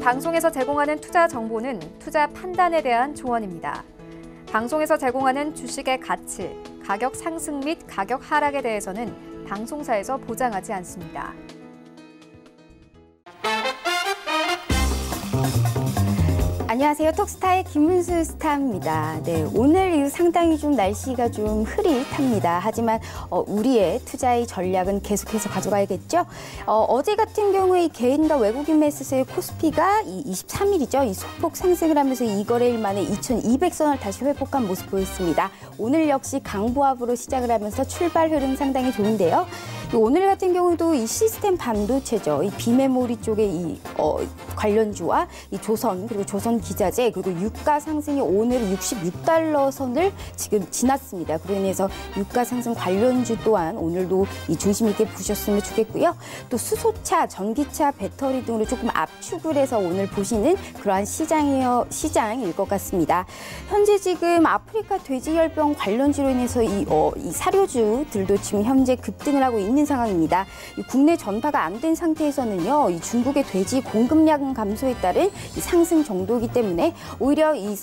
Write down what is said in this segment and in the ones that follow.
방송에서 제공하는 투자 정보는 투자 판단에 대한 조언입니다. 방송에서 제공하는 주식의 가치, 가격 상승 및 가격 하락에 대해서는 방송사에서 보장하지 않습니다. 안녕하세요. 톡스타의 김문수 스타입니다. 네, 오늘 상당히 좀 날씨가 좀 흐릿합니다. 하지만 우리의 투자의 전략은 계속해서 가져가야겠죠. 어제 같은 경우에 개인과 외국인 매수세의 코스피가 23일이죠. 이 소폭 상승을 하면서 이 거래일 만에 2,200선을 다시 회복한 모습 보였습니다. 오늘 역시 강보합으로 시작을 하면서 출발 흐름 상당히 좋은데요. 오늘 같은 경우도 이 시스템 반도체죠. 이 비메모리 쪽의 이 관련주와 이 조선 그리고 조선 기자재 그리고 유가 상승이 오늘 66달러 선을 지금 지났습니다. 그로 인해서 유가 상승 관련주 또한 오늘도 이 중심 있게 보셨으면 좋겠고요. 또 수소차, 전기차, 배터리 등으로 조금 압축을 해서 오늘 보시는 그러한 시장일 것 같습니다. 현재 지금 아프리카 돼지열병 관련주로 인해서 이 사료주들도 지금 현재 급등을 하고 있는 상황입니다. 이 국내 전파가 안 된 상태에서는요, 이 중국의 돼지 공급량 감소에 따른 이 상승 정도이기 때문에 오히려 이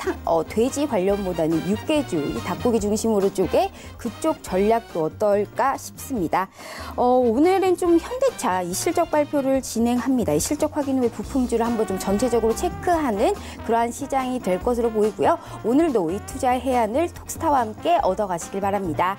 돼지 관련보다는 육개주, 이 닭고기 중심으로 쪽에 그쪽 전략도 어떨까 싶습니다. 오늘은 좀 현대차 이 실적 발표를 진행합니다. 이 실적 확인 후에 부품주를 한번 좀 전체적으로 체크하는 그러한 시장이 될 것으로 보이고요. 오늘도 이 투자 해안을 톡스타와 함께 얻어가시길 바랍니다.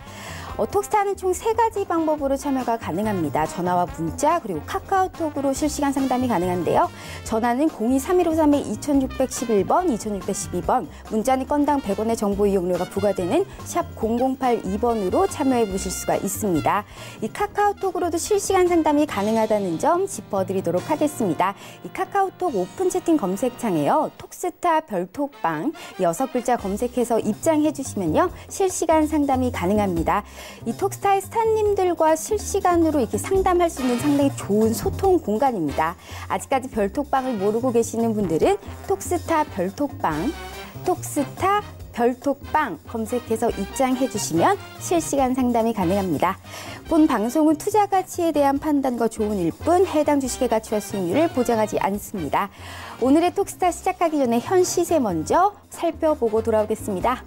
톡스타는 총 3가지 방법으로 참여가 가능합니다. 전화와 문자 그리고 카카오톡으로 실시간 상담이 가능한데요. 전화는 023153-2611번, 2612번, 문자는 건당 100원의 정보 이용료가 부과되는 샵 0082번으로 참여해 보실 수가 있습니다. 이 카카오톡으로도 실시간 상담이 가능하다는 점 짚어드리도록 하겠습니다. 이 카카오톡 오픈 채팅 검색창에요. 톡스타 별톡방 6글자 검색해서 입장해 주시면요. 실시간 상담이 가능합니다. 이 톡스타의 스타님들과 실시간으로 이렇게 상담할 수 있는 상당히 좋은 소통 공간입니다. 아직까지 별톡방을 모르고 계시는 분들은 톡스타 별톡방, 톡스타 별톡방 검색해서 입장해 주시면 실시간 상담이 가능합니다. 본 방송은 투자 가치에 대한 판단과 조언일 뿐 해당 주식의 가치와 수익률을 보장하지 않습니다. 오늘의 톡스타 시작하기 전에 현 시세 먼저 살펴보고 돌아오겠습니다.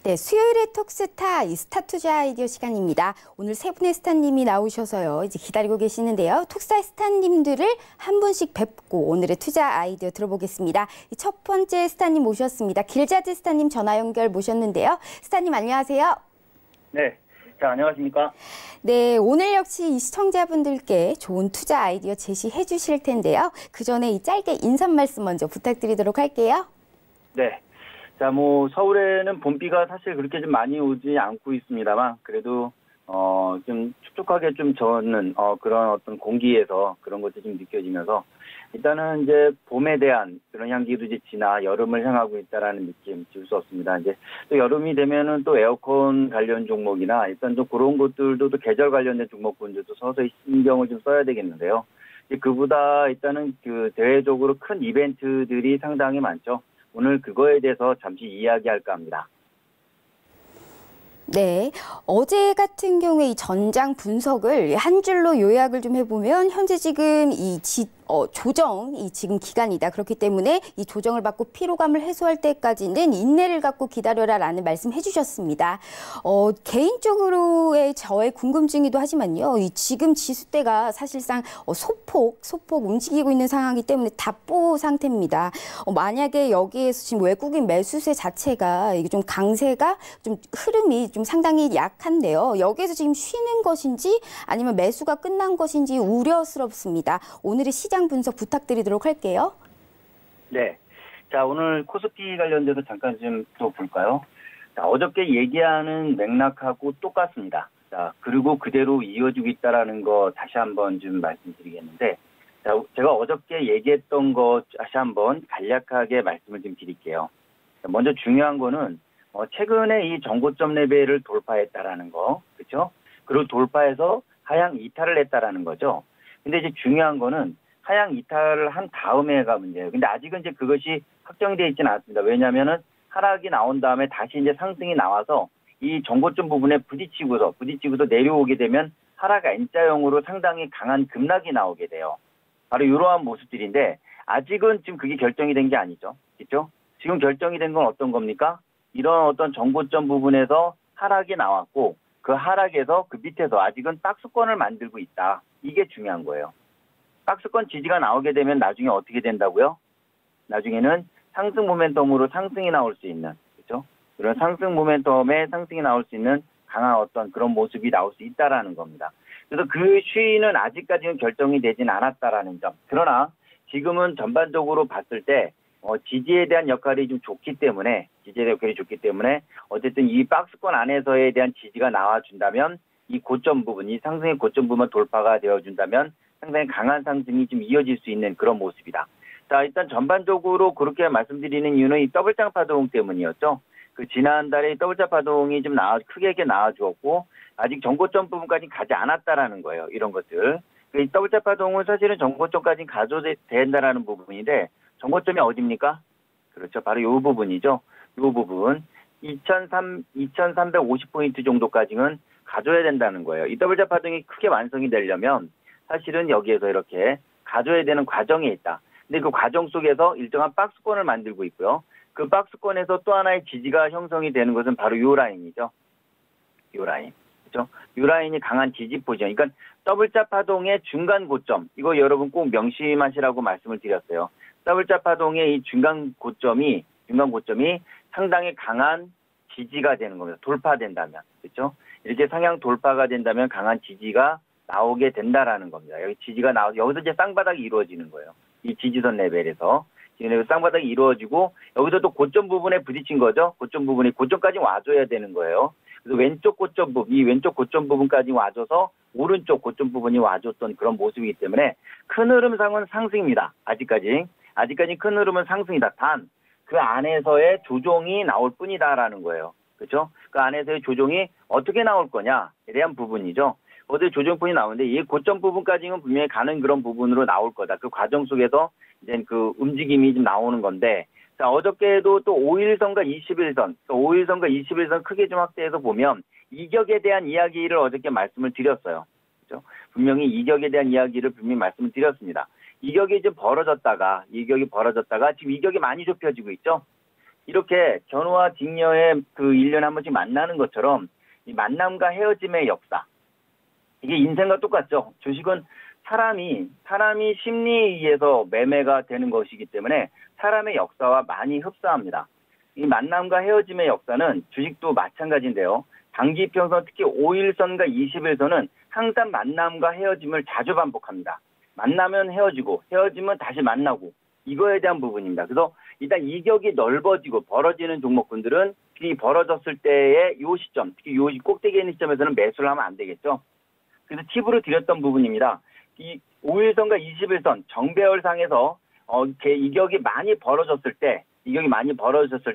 네, 수요일의 톡스타 이 스타 투자 아이디어 시간입니다. 오늘 세 분의 스타님이 나오셔서요. 이제 기다리고 계시는데요. 톡스타의 스타님들을 한 분씩 뵙고 오늘의 투자 아이디어 들어보겠습니다. 첫 번째 스타님 모셨습니다. 길자즈 스타님 전화 연결 모셨는데요. 스타님 안녕하세요. 네. 자, 안녕하십니까? 네, 오늘 역시 이 시청자분들께 좋은 투자 아이디어 제시해 주실 텐데요. 그 전에 이 짧게 인사 말씀 먼저 부탁드리도록 할게요. 네. 자, 서울에는 봄비가 사실 그렇게 좀 많이 오지 않고 있습니다만, 그래도, 좀 촉촉하게 좀 젖는, 그런 어떤 공기에서 그런 것이 좀 느껴지면서, 일단은 이제 봄에 대한 그런 향기도 이제 지나 여름을 향하고 있다라는 느낌 지울 수 없습니다. 이제 또 여름이 되면은 또 에어컨 관련 종목이나 일단 좀 그런 것들도 또 계절 관련된 종목군들도 서서히 신경을 좀 써야 되겠는데요. 그보다 일단은 그 대외적으로 큰 이벤트들이 상당히 많죠. 오늘 그거에 대해서 잠시 이야기할까 합니다. 네, 어제 같은 경우에 이 전장 분석을 한 줄로 요약을 좀 해보면 현재 지금 이 조정이 지금 기간이다. 그렇기 때문에 이 조정을 받고 피로감을 해소할 때까지는 인내를 갖고 기다려라라는 말씀 해주셨습니다. 개인적으로의 저의 궁금증이기도 하지만요. 이 지금 지수대가 사실상 소폭 움직이고 있는 상황이기 때문에 답보 상태입니다. 만약에 여기에서 지금 외국인 매수세 자체가 이게 좀 강세가 좀 흐름이 좀 상당히 약한데요. 여기에서 지금 쉬는 것인지 아니면 매수가 끝난 것인지 우려스럽습니다. 오늘의 시장 분석 부탁드리도록 할게요. 네. 자, 오늘 코스피 관련돼서 잠깐 좀 또 볼까요? 자, 어저께 얘기하는 맥락하고 똑같습니다. 자, 그리고 그대로 이어지고 있다라는 거 다시 한번 좀 말씀드리겠는데, 자, 제가 어저께 얘기했던 거 다시 한번 간략하게 말씀을 좀 드릴게요. 자, 먼저 중요한 거는 최근에 이 정고점 레벨을 돌파했다라는 거, 그렇죠? 그리고 돌파해서 하향 이탈을 했다라는 거죠. 근데 이제 중요한 거는 하향 이탈을 한 다음에가 문제예요. 근데 아직은 이제 그것이 확정되어 있지는 않습니다. 왜냐하면은 하락이 나온 다음에 다시 이제 상승이 나와서 이 정고점 부분에 부딪히고서 내려오게 되면 하락 N자형으로 상당히 강한 급락이 나오게 돼요. 바로 이러한 모습들인데 아직은 지금 그게 결정이 된 게 아니죠. 그렇죠? 지금 결정이 된 건 어떤 겁니까? 이런 어떤 정고점 부분에서 하락이 나왔고 그 하락에서 그 밑에서 아직은 박스권을 만들고 있다. 이게 중요한 거예요. 박스권 지지가 나오게 되면 나중에 어떻게 된다고요? 나중에는 상승 모멘텀으로 상승이 나올 수 있는, 그렇죠? 그런 상승 모멘텀에 상승이 나올 수 있는 강한 어떤 그런 모습이 나올 수 있다라는 겁니다. 그래서 그 추이는 아직까지는 결정이 되진 않았다라는 점. 그러나 지금은 전반적으로 봤을 때 지지에 대한 역할이 좀 좋기 때문에 어쨌든 이 박스권 안에서에 대한 지지가 나와준다면 이 고점 부분, 이 상승의 고점 부분 돌파가 되어준다면 상당히 강한 상승이 좀 이어질 수 있는 그런 모습이다. 자, 일단 전반적으로 그렇게 말씀드리는 이유는 이 더블장 파동 때문이었죠. 그 지난달에 더블장 파동이 좀 크게 나와주었고 아직 정고점 부분까지 가지 않았다라는 거예요. 이런 것들. 이 더블장 파동은 사실은 정고점까지 가져야 된다라는 부분인데 정고점이 어디입니까? 그렇죠. 바로 이 부분이죠. 이 부분. 2350포인트 정도까지는 가져야 된다는 거예요. 이 더블장 파동이 크게 완성이 되려면 사실은 여기에서 이렇게 가져야 되는 과정에 있다. 근데 그 과정 속에서 일정한 박스권을 만들고 있고요. 그 박스권에서 또 하나의 지지가 형성이 되는 것은 바로 이 라인이죠. 이 라인. 그렇죠? 이 라인이 강한 지지 포지션. 그러니까 더블자 파동의 중간 고점. 이거 여러분 꼭 명심하시라고 말씀을 드렸어요. 더블자 파동의 이 중간 고점이 상당히 강한 지지가 되는 겁니다. 돌파된다면. 그렇죠? 이렇게 상향 돌파가 된다면 강한 지지가 나오게 된다라는 겁니다. 여기 지지가 여기서 이제 쌍바닥이 이루어지는 거예요. 이 지지선 레벨에서. 지금 쌍바닥이 이루어지고, 여기서 또 고점 부분에 부딪힌 거죠. 고점까지 와줘야 되는 거예요. 그래서 왼쪽 고점 부분까지 와줘서 오른쪽 고점 부분이 와줬던 그런 모습이기 때문에 큰 흐름상은 상승입니다. 아직까지 큰 흐름은 상승이다. 단, 그 안에서의 조정이 나올 뿐이다라는 거예요. 그렇죠? 그 안에서의 조정이 어떻게 나올 거냐에 대한 부분이죠. 어디 조정권이 나오는데 이 고점 부분까지는 분명히 가는 그런 부분으로 나올 거다. 그 과정 속에서 이제 그 움직임이 좀 나오는 건데, 자, 어저께도 또 5일선과 21선 크게 좀 확대해서 보면 이격에 대한 이야기를 어저께 말씀을 드렸어요. 그렇죠? 분명히 이격에 대한 이야기를 분명히 말씀을 드렸습니다. 이격이 좀 벌어졌다가 지금 이격이 많이 좁혀지고 있죠. 이렇게 견우와 직녀의 그 1년에 한 번씩 만나는 것처럼 이 만남과 헤어짐의 역사. 이게 인생과 똑같죠. 주식은 사람이 심리에 의해서 매매가 되는 것이기 때문에 사람의 역사와 많이 흡사합니다. 이 만남과 헤어짐의 역사는 주식도 마찬가지인데요. 단기평선 특히 5일선과 21선은 항상 만남과 헤어짐을 자주 반복합니다. 만나면 헤어지고 헤어지면 다시 만나고 이거에 대한 부분입니다. 그래서 일단 이격이 넓어지고 벌어지는 종목군들은 이 벌어졌을 때의 이 시점, 특히 이 꼭대기에 있는 시점에서는 매수를 하면 안 되겠죠. 그래서 팁으로 드렸던 부분입니다. 이 5일선과 21선 정배열상에서 이렇게 이격이 많이 벌어졌을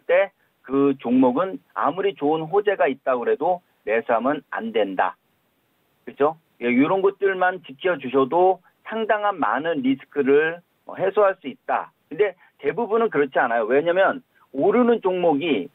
때 그 종목은 아무리 좋은 호재가 있다고 해도 매수하면 안 된다. 그렇죠? 이런 것들만 지켜주셔도 상당한 많은 리스크를 해소할 수 있다. 근데 대부분은 그렇지 않아요. 왜냐면 오르는 종목이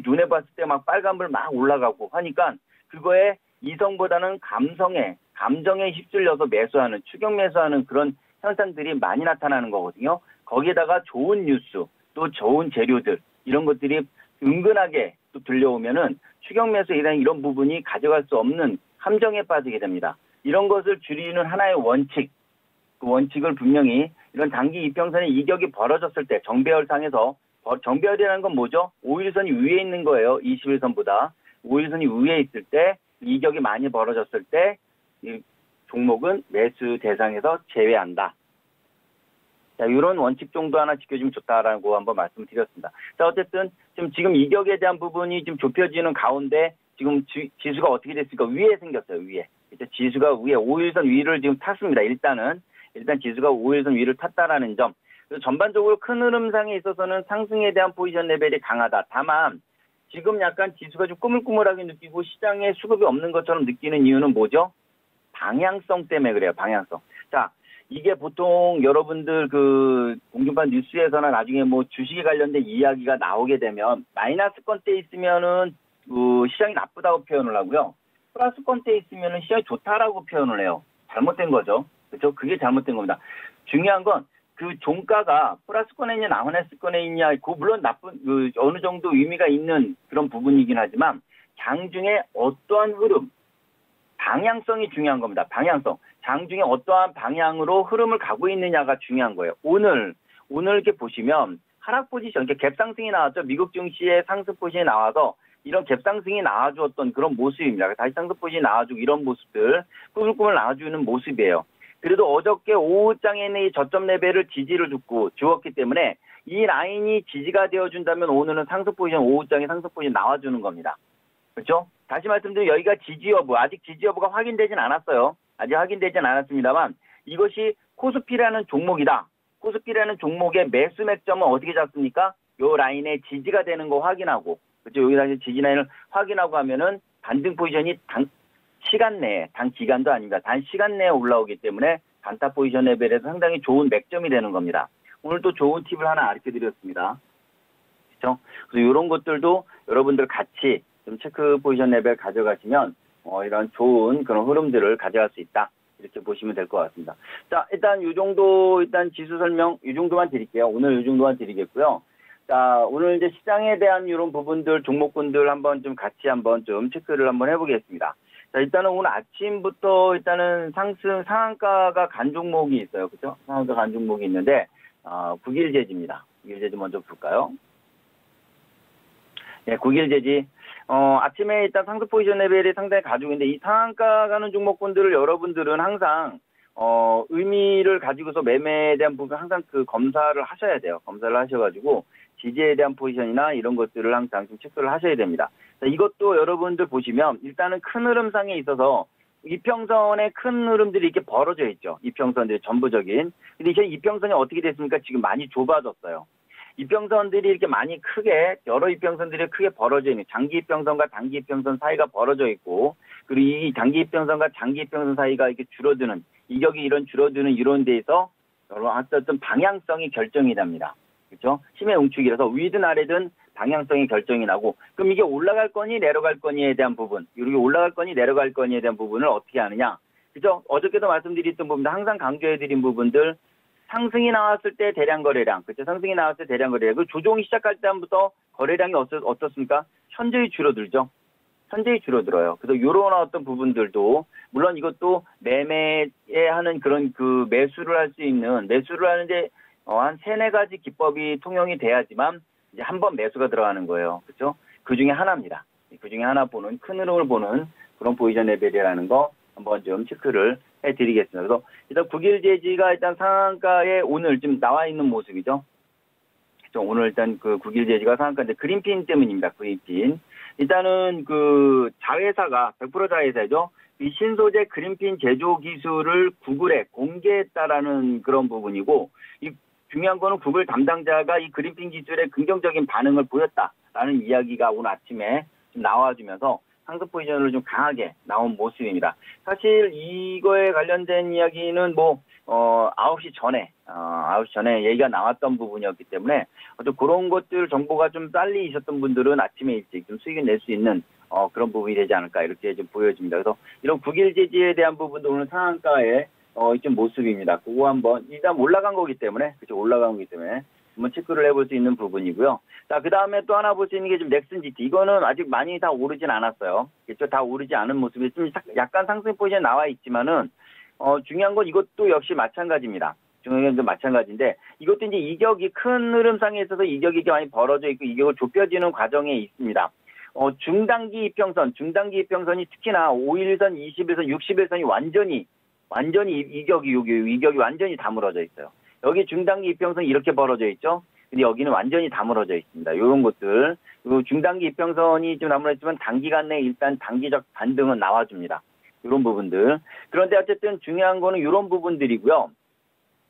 눈에 봤을 때 막 빨간불 막 올라가고 하니까 그거에 이성보다는 감정에 휩쓸려서 매수하는, 추격 매수하는 그런 현상들이 많이 나타나는 거거든요. 거기에다가 좋은 뉴스, 또 좋은 재료들, 이런 것들이 은근하게 또 들려오면은 추격 매수에 이런 부분이 가져갈 수 없는 함정에 빠지게 됩니다. 이런 것을 줄이는 하나의 원칙, 그 원칙을 분명히 이런 단기 이평선의 이격이 벌어졌을 때 정배열상에서, 정배열이라는 건 뭐죠? 5일선이 위에 있는 거예요. 21선보다. 5일선이 위에 있을 때 이격이 많이 벌어졌을 때 이 종목은 매수 대상에서 제외한다. 자, 이런 원칙 정도 하나 지켜주면 좋다라고 한번 말씀을 드렸습니다. 자, 어쨌든 지금 이격에 대한 부분이 좀 좁혀지는 가운데 지금 지수가 어떻게 됐습니까? 위에 생겼어요, 위에. 그렇죠? 지수가 위에 5일선 위를 지금 탔습니다. 일단 지수가 5일선 위를 탔다라는 점. 그래서 전반적으로 큰 흐름상에 있어서는 상승에 대한 포지션 레벨이 강하다. 다만 지금 약간 지수가 좀 꾸물꾸물하게 느끼고 시장에 수급이 없는 것처럼 느끼는 이유는 뭐죠? 방향성 때문에 그래요. 방향성. 자, 이게 보통 여러분들 그 공중파 뉴스에서나 나중에 뭐 주식에 관련된 이야기가 나오게 되면 마이너스권대에 있으면은 시장이 나쁘다고 표현을 하고요. 플러스권대에 있으면은 시장이 좋다라고 표현을 해요. 잘못된 거죠. 그렇죠? 그게 잘못된 겁니다. 중요한 건 그 종가가 플러스권에 있냐 마이너스권에 있냐, 물론 어느 정도 의미가 있는 그런 부분이긴 하지만 장중에 어떠한 흐름, 방향성이 중요한 겁니다. 방향성. 장중에 어떠한 방향으로 흐름을 가고 있느냐가 중요한 거예요. 오늘 이렇게 보시면 하락 포지션, 이렇게 갭상승이 나왔죠. 미국 증시의 상승 포지션이 나와서 이런 갭상승이 나와주었던 그런 모습입니다. 다시 상승 포지션이 나와주고 이런 모습들, 꾸물꾸물 나와주는 모습이에요. 그래도 어저께 오후장에는 이 저점 레벨을 지지를 주었기 때문에 이 라인이 지지가 되어준다면 오늘은 상승 포지션, 오후장에 상승 포지션 나와주는 겁니다. 그렇죠? 다시 말씀드리면 여기가 지지 여부, 아직 지지 여부가 확인되진 않았어요. 아직 확인되진 않았습니다만 이것이 코스피라는 종목이다. 코스피라는 종목의 매수 맥점은 어떻게 잡습니까? 요 라인에 지지가 되는 거 확인하고, 그렇죠? 여기다 지지 라인을 확인하고 하면은 반등 포지션이 시간 내에, 단 기간도 아닙니다. 단 시간 내에 올라오기 때문에 단타 포지션 레벨에서 상당히 좋은 맥점이 되는 겁니다. 오늘 또 좋은 팁을 하나 알려드렸습니다. 그렇죠? 그래서 이런 것들도 여러분들 같이 좀 체크 포지션 레벨 가져가시면 이런 좋은 그런 흐름들을 가져갈 수 있다. 이렇게 보시면 될 것 같습니다. 자, 일단 일단 지수 설명 이 정도만 드릴게요. 오늘 이 정도만 드리겠고요. 자, 오늘 이제 시장에 대한 이런 부분들, 종목군들 한번 좀 같이 한번 좀 체크를 한번 해보겠습니다. 자, 일단은 오늘 아침부터 일단은 상한가가 간 종목이 있어요. 그죠? 상한가 간 종목이 있는데, 국일제지입니다. 국일제지 먼저 볼까요? 네, 국일제지. 아침에 일단 상승 포지션 레벨이 상당히 가지고 있는데, 이 상한가 가는 종목군들을 여러분들은 항상, 의미를 가지고서 매매에 대한 부분 항상 검사를 하셔야 돼요. 검사를 하셔가지고, 지지에 대한 포지션이나 이런 것들을 항상 좀 체크를 하셔야 됩니다. 자, 이것도 여러분들 보시면 일단은 큰 흐름상에 있어서 이평선의 큰 흐름들이 이렇게 벌어져 있죠. 이평선들이 전부적인. 근데 이제 이평선이 어떻게 됐습니까? 지금 많이 좁아졌어요. 이평선들이 이렇게 많이 크게, 여러 이평선들이 크게 벌어져 있는, 장기 이평선과 단기 이평선 사이가 벌어져 있고, 그리고 이 단기 이평선과 장기 이평선 사이가 이렇게 줄어드는, 이격이 이런 줄어드는 이런 데에서 여러 어떤 방향성이 결정이 됩니다. 그렇죠? 심해 웅축이라서 위든 아래든 방향성이 결정이 나고, 그럼 이게 올라갈 거니 내려갈 거니에 대한 부분, 이렇게 올라갈 거니 내려갈 거니에 대한 부분을 어떻게 하느냐. 그죠? 어저께도 말씀드렸던 부분들, 항상 강조해드린 부분들, 상승이 나왔을 때 대량 거래량, 그렇죠? 상승이 나왔을 때 대량 거래량, 그 조종이 시작할 때부터 거래량이 어떻습니까? 현저히 줄어들죠. 현저히 줄어들어요. 그래서 이런 어떤 부분들도, 물론 이것도 매매에 하는 그런 매수를 할 수 있는, 매수를 하는데 한 3-4가지 기법이 통용이 돼야지만 이제 한번 매수가 들어가는 거예요. 그렇죠? 그 중에 하나입니다. 그 중에 하나 보는, 큰 흐름을 보는 그런 포지션 레벨이라는 거 한번 좀 체크를 해드리겠습니다. 그래서 일단 국일제지가 일단 상한가에 오늘 지금 나와 있는 모습이죠. 그렇죠? 오늘 일단 국일제지가 상한가인데 그린핀 때문입니다. 그린핀. 일단은 자회사가 100% 자회사죠. 이 신소재 그린핀 제조 기술을 구글에 공개했다라는 그런 부분이고, 이 중요한 거는 구글 담당자가 이 그린핀 기술에 긍정적인 반응을 보였다라는 이야기가 오늘 아침에 좀 나와주면서 상승 포지션을 좀 강하게 나온 모습입니다. 사실 이거에 관련된 이야기는 9시 전에 얘기가 나왔던 부분이었기 때문에 어떤 그런 것들 정보가 좀 빨리 있었던 분들은 아침에 일찍 좀 수익을 낼 수 있는 그런 부분이 되지 않을까 이렇게 좀 보여집니다. 그래서 이런 국일제지에 대한 부분도 오늘 상한가에 좀 모습입니다. 그거 한번 일단 올라간 거기 때문에, 그렇죠? 올라간 거기 때문에 한번 체크를 해볼 수 있는 부분이고요. 자, 그 다음에 또 하나 볼 수 있는 게 지금 넥슨 GT. 이거는 아직 많이 다 오르진 않았어요. 그렇죠? 다 오르지 않은 모습이 좀 약간 상승 포지션에 나와 있지만은, 중요한 건 이것도 역시 마찬가지입니다. 중요한 건 마찬가지인데, 이것도 이제 이격이 큰 흐름상에 있어서 이격이 많이 벌어져 있고, 이격을 좁혀지는 과정에 있습니다. 중단기 이평선이 특히나 5일선, 20일선, 60일선이 완전히 이격이 완전히 다물어져 있어요. 여기 중단기 이평선이 이렇게 벌어져 있죠. 근데 여기는 완전히 다물어져 있습니다. 이런 것들. 그리고 중단기 이평선이 좀 다물어있지만 단기간 내에 일단 단기적 반등은 나와줍니다. 이런 부분들. 그런데 어쨌든 중요한 거는 이런 부분들이고요.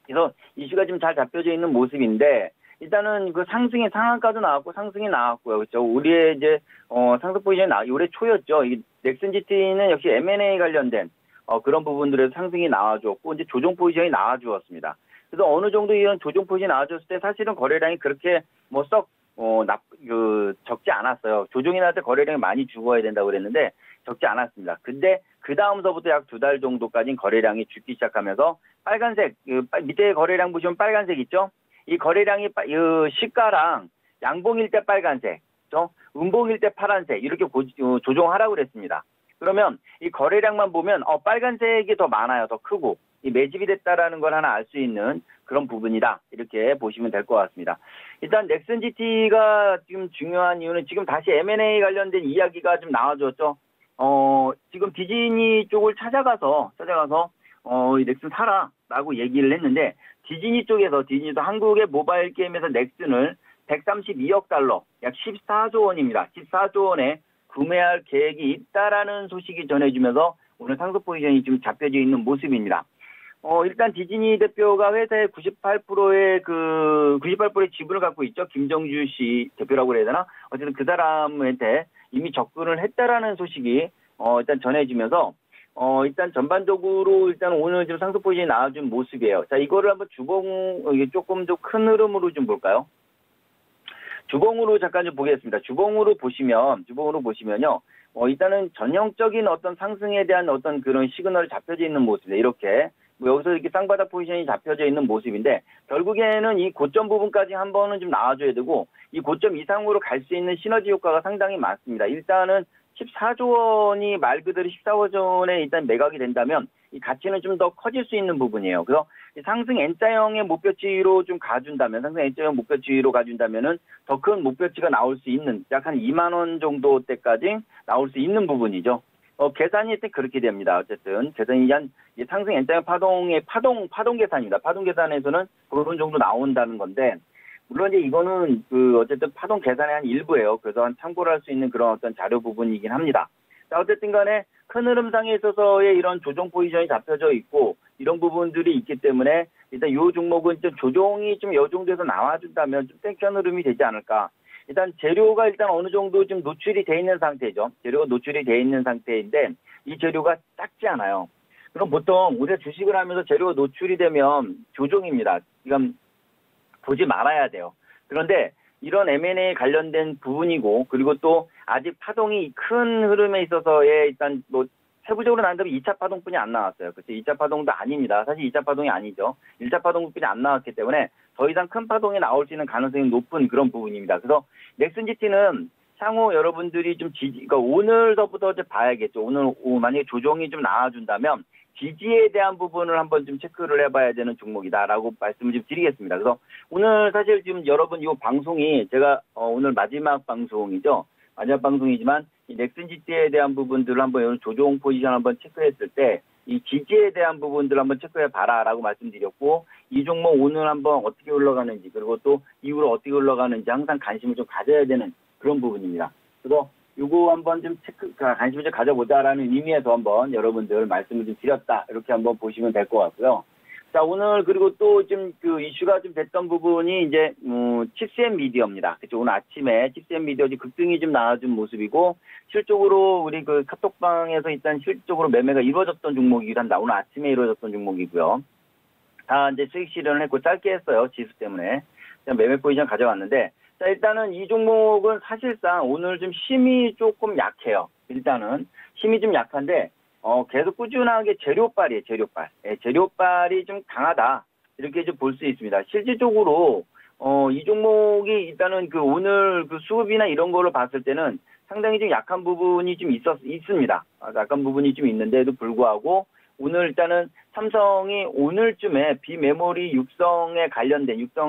그래서 이슈가 좀 잘 잡혀져 있는 모습인데, 일단은 그 상승의 상한가도 나왔고 상승이 나왔고요. 그렇죠. 우리의 이제 상승 포지션이 올해 초였죠. 이 넥슨 GT는 역시 M&A 관련된 그런 부분들에서 상승이 나와주었고 이제 조정 포지션이 나와주었습니다. 그래서 어느 정도 이런 조정 포지션이 나와줬을 때 사실은 거래량이 그렇게 뭐 썩 적지 않았어요. 조정이 날 때 거래량이 많이 죽어야 된다고 그랬는데 적지 않았습니다. 근데 그 다음서부터 약 2달 정도까지는 거래량이 죽기 시작하면서 빨간색, 밑에 거래량 보시면 빨간색 있죠? 이 거래량이 시가랑 양봉일 때 빨간색, 음봉일 때 파란색 이렇게 조정하라고 그랬습니다. 그러면 이 거래량만 보면 빨간색이 더 많아요. 더 크고 이 매집이 됐다라는 걸 하나 알 수 있는 그런 부분이다. 이렇게 보시면 될 것 같습니다. 일단 넥슨 GT가 지금 중요한 이유는 지금 다시 M&A 관련된 이야기가 좀 나와줬죠. 지금 디즈니 쪽을 찾아가서 이 넥슨 사라라고 얘기를 했는데 디즈니도 한국의 모바일 게임에서 넥슨을 132억 달러, 약 14조 원입니다. 14조 원에 구매할 계획이 있다라는 소식이 전해지면서 오늘 상승 포지션이 좀 잡혀져 있는 모습입니다. 일단 디즈니 대표가 회사의 98%의 98%의 지분을 갖고 있죠. 김정주 씨 대표라고 해야 되나? 어쨌든 그 사람한테 이미 접근을 했다라는 소식이 일단 전해지면서 일단 전반적으로 일단 오늘 좀 상승 포지션이 나와준 모습이에요. 자, 이거를 한번 조금 더 큰 흐름으로 좀 볼까요? 주봉으로 잠깐 좀 보겠습니다. 주봉으로 보시면요. 일단은 전형적인 어떤 상승에 대한 어떤 그런 시그널이 잡혀져 있는 모습이에요. 이렇게. 여기서 이렇게 쌍바닥 포지션이 잡혀져 있는 모습인데, 결국에는 이 고점 부분까지 한 번은 좀 나와줘야 되고, 이 고점 이상으로 갈 수 있는 시너지 효과가 상당히 많습니다. 일단은 14조 원이 말 그대로 14조 원에 일단 매각이 된다면, 이 가치는 좀 더 커질 수 있는 부분이에요. 그래서 상승 N자형의 목표치로 좀 가준다면, 상승 N자형 목표치로 가준다면은 더 큰 목표치가 나올 수 있는, 약 한 2만 원 정도 때까지 나올 수 있는 부분이죠. 계산이 일단 그렇게 됩니다. 어쨌든 계산이 한 상승 N자형 파동의 파동 계산입니다. 파동 계산에서는 그런 정도 나온다는 건데, 물론 이제 이거는 어쨌든 파동 계산의 한 일부예요. 그래서 한 참고를 할 수 있는 그런 어떤 자료 부분이긴 합니다. 자, 어쨌든 간에 큰 흐름상에 있어서의 이런 조정 포지션이 잡혀져 있고 이런 부분들이 있기 때문에 일단 이 종목은 좀 조정이 좀 요 정도에서 나와준다면 좀 땡큐한 흐름이 되지 않을까. 일단 재료가 일단 어느 정도 좀 노출이 돼 있는 상태죠. 재료가 노출이 돼 있는 상태인데 이 재료가 작지 않아요. 그럼 보통 우리가 주식을 하면서 재료가 노출이 되면 조정입니다. 지금 보지 말아야 돼요. 그런데 이런 M&A 관련된 부분이고, 그리고 또 아직 파동이 큰 흐름에 있어서의 일단 세부적으로 나온다면 2차 파동뿐이 안 나왔어요. 그렇죠? 2차 파동도 아닙니다. 사실 2차 파동이 아니죠. 1차 파동뿐이 안 나왔기 때문에 더 이상 큰 파동이 나올 수 있는 가능성이 높은 그런 부분입니다. 그래서 넥슨 GT는 향후 여러분들이 좀 그러니까 오늘서부터 이제 봐야겠죠. 오늘 만약에 조정이 좀 나와준다면 지지에 대한 부분을 한번 좀 체크를 해봐야 되는 종목이다라고 말씀을 좀 드리겠습니다. 그래서 오늘 사실 지금 여러분 이 방송이 제가 오늘 마지막 방송이죠. 마지막 방송이지만 이 넥슨 GT에 대한 부분들을 한번 오늘 조정 포지션 한번 체크했을 때 이 지지에 대한 부분들을 한번 체크해 봐라라고 말씀드렸고, 이 종목 오늘 한번 어떻게 올라가는지 그리고 또 이후로 어떻게 올라가는지 항상 관심을 좀 가져야 되는 그런 부분입니다. 그래서 요거 한번 좀 관심을 좀 가져보자라는 의미에서 한번 여러분들 말씀을 좀 드렸다. 이렇게 한번 보시면 될 것 같고요. 자, 오늘 그리고 또 좀 이슈가 좀 됐던 부분이 이제 칩셋 미디어입니다. 그렇죠. 오늘 아침에 칩셋 미디어 급등이 좀 나와준 모습이고, 실적으로 우리 카톡방에서 일단 실적으로 매매가 이루어졌던 종목이기도 한다. 오늘 아침에 이루어졌던 종목이고요. 다 이제 수익 실현을 했고 짧게 했어요. 지수 때문에. 그냥 매매 포지션 가져왔는데, 자, 일단은 이 종목은 사실상 오늘 좀 힘이 조금 약해요. 일단은 힘이 좀 약한데, 계속 꾸준하게 재료빨이에요, 재료빨. 예, 재료빨이 좀 강하다. 이렇게 좀 볼 수 있습니다. 실질적으로, 이 종목이 일단은 오늘 수급이나 이런 걸로 봤을 때는 상당히 좀 약한 부분이 좀 있습니다. 약한 부분이 좀 있는데도 불구하고, 오늘 일단은 삼성이 오늘쯤에 비메모리 육성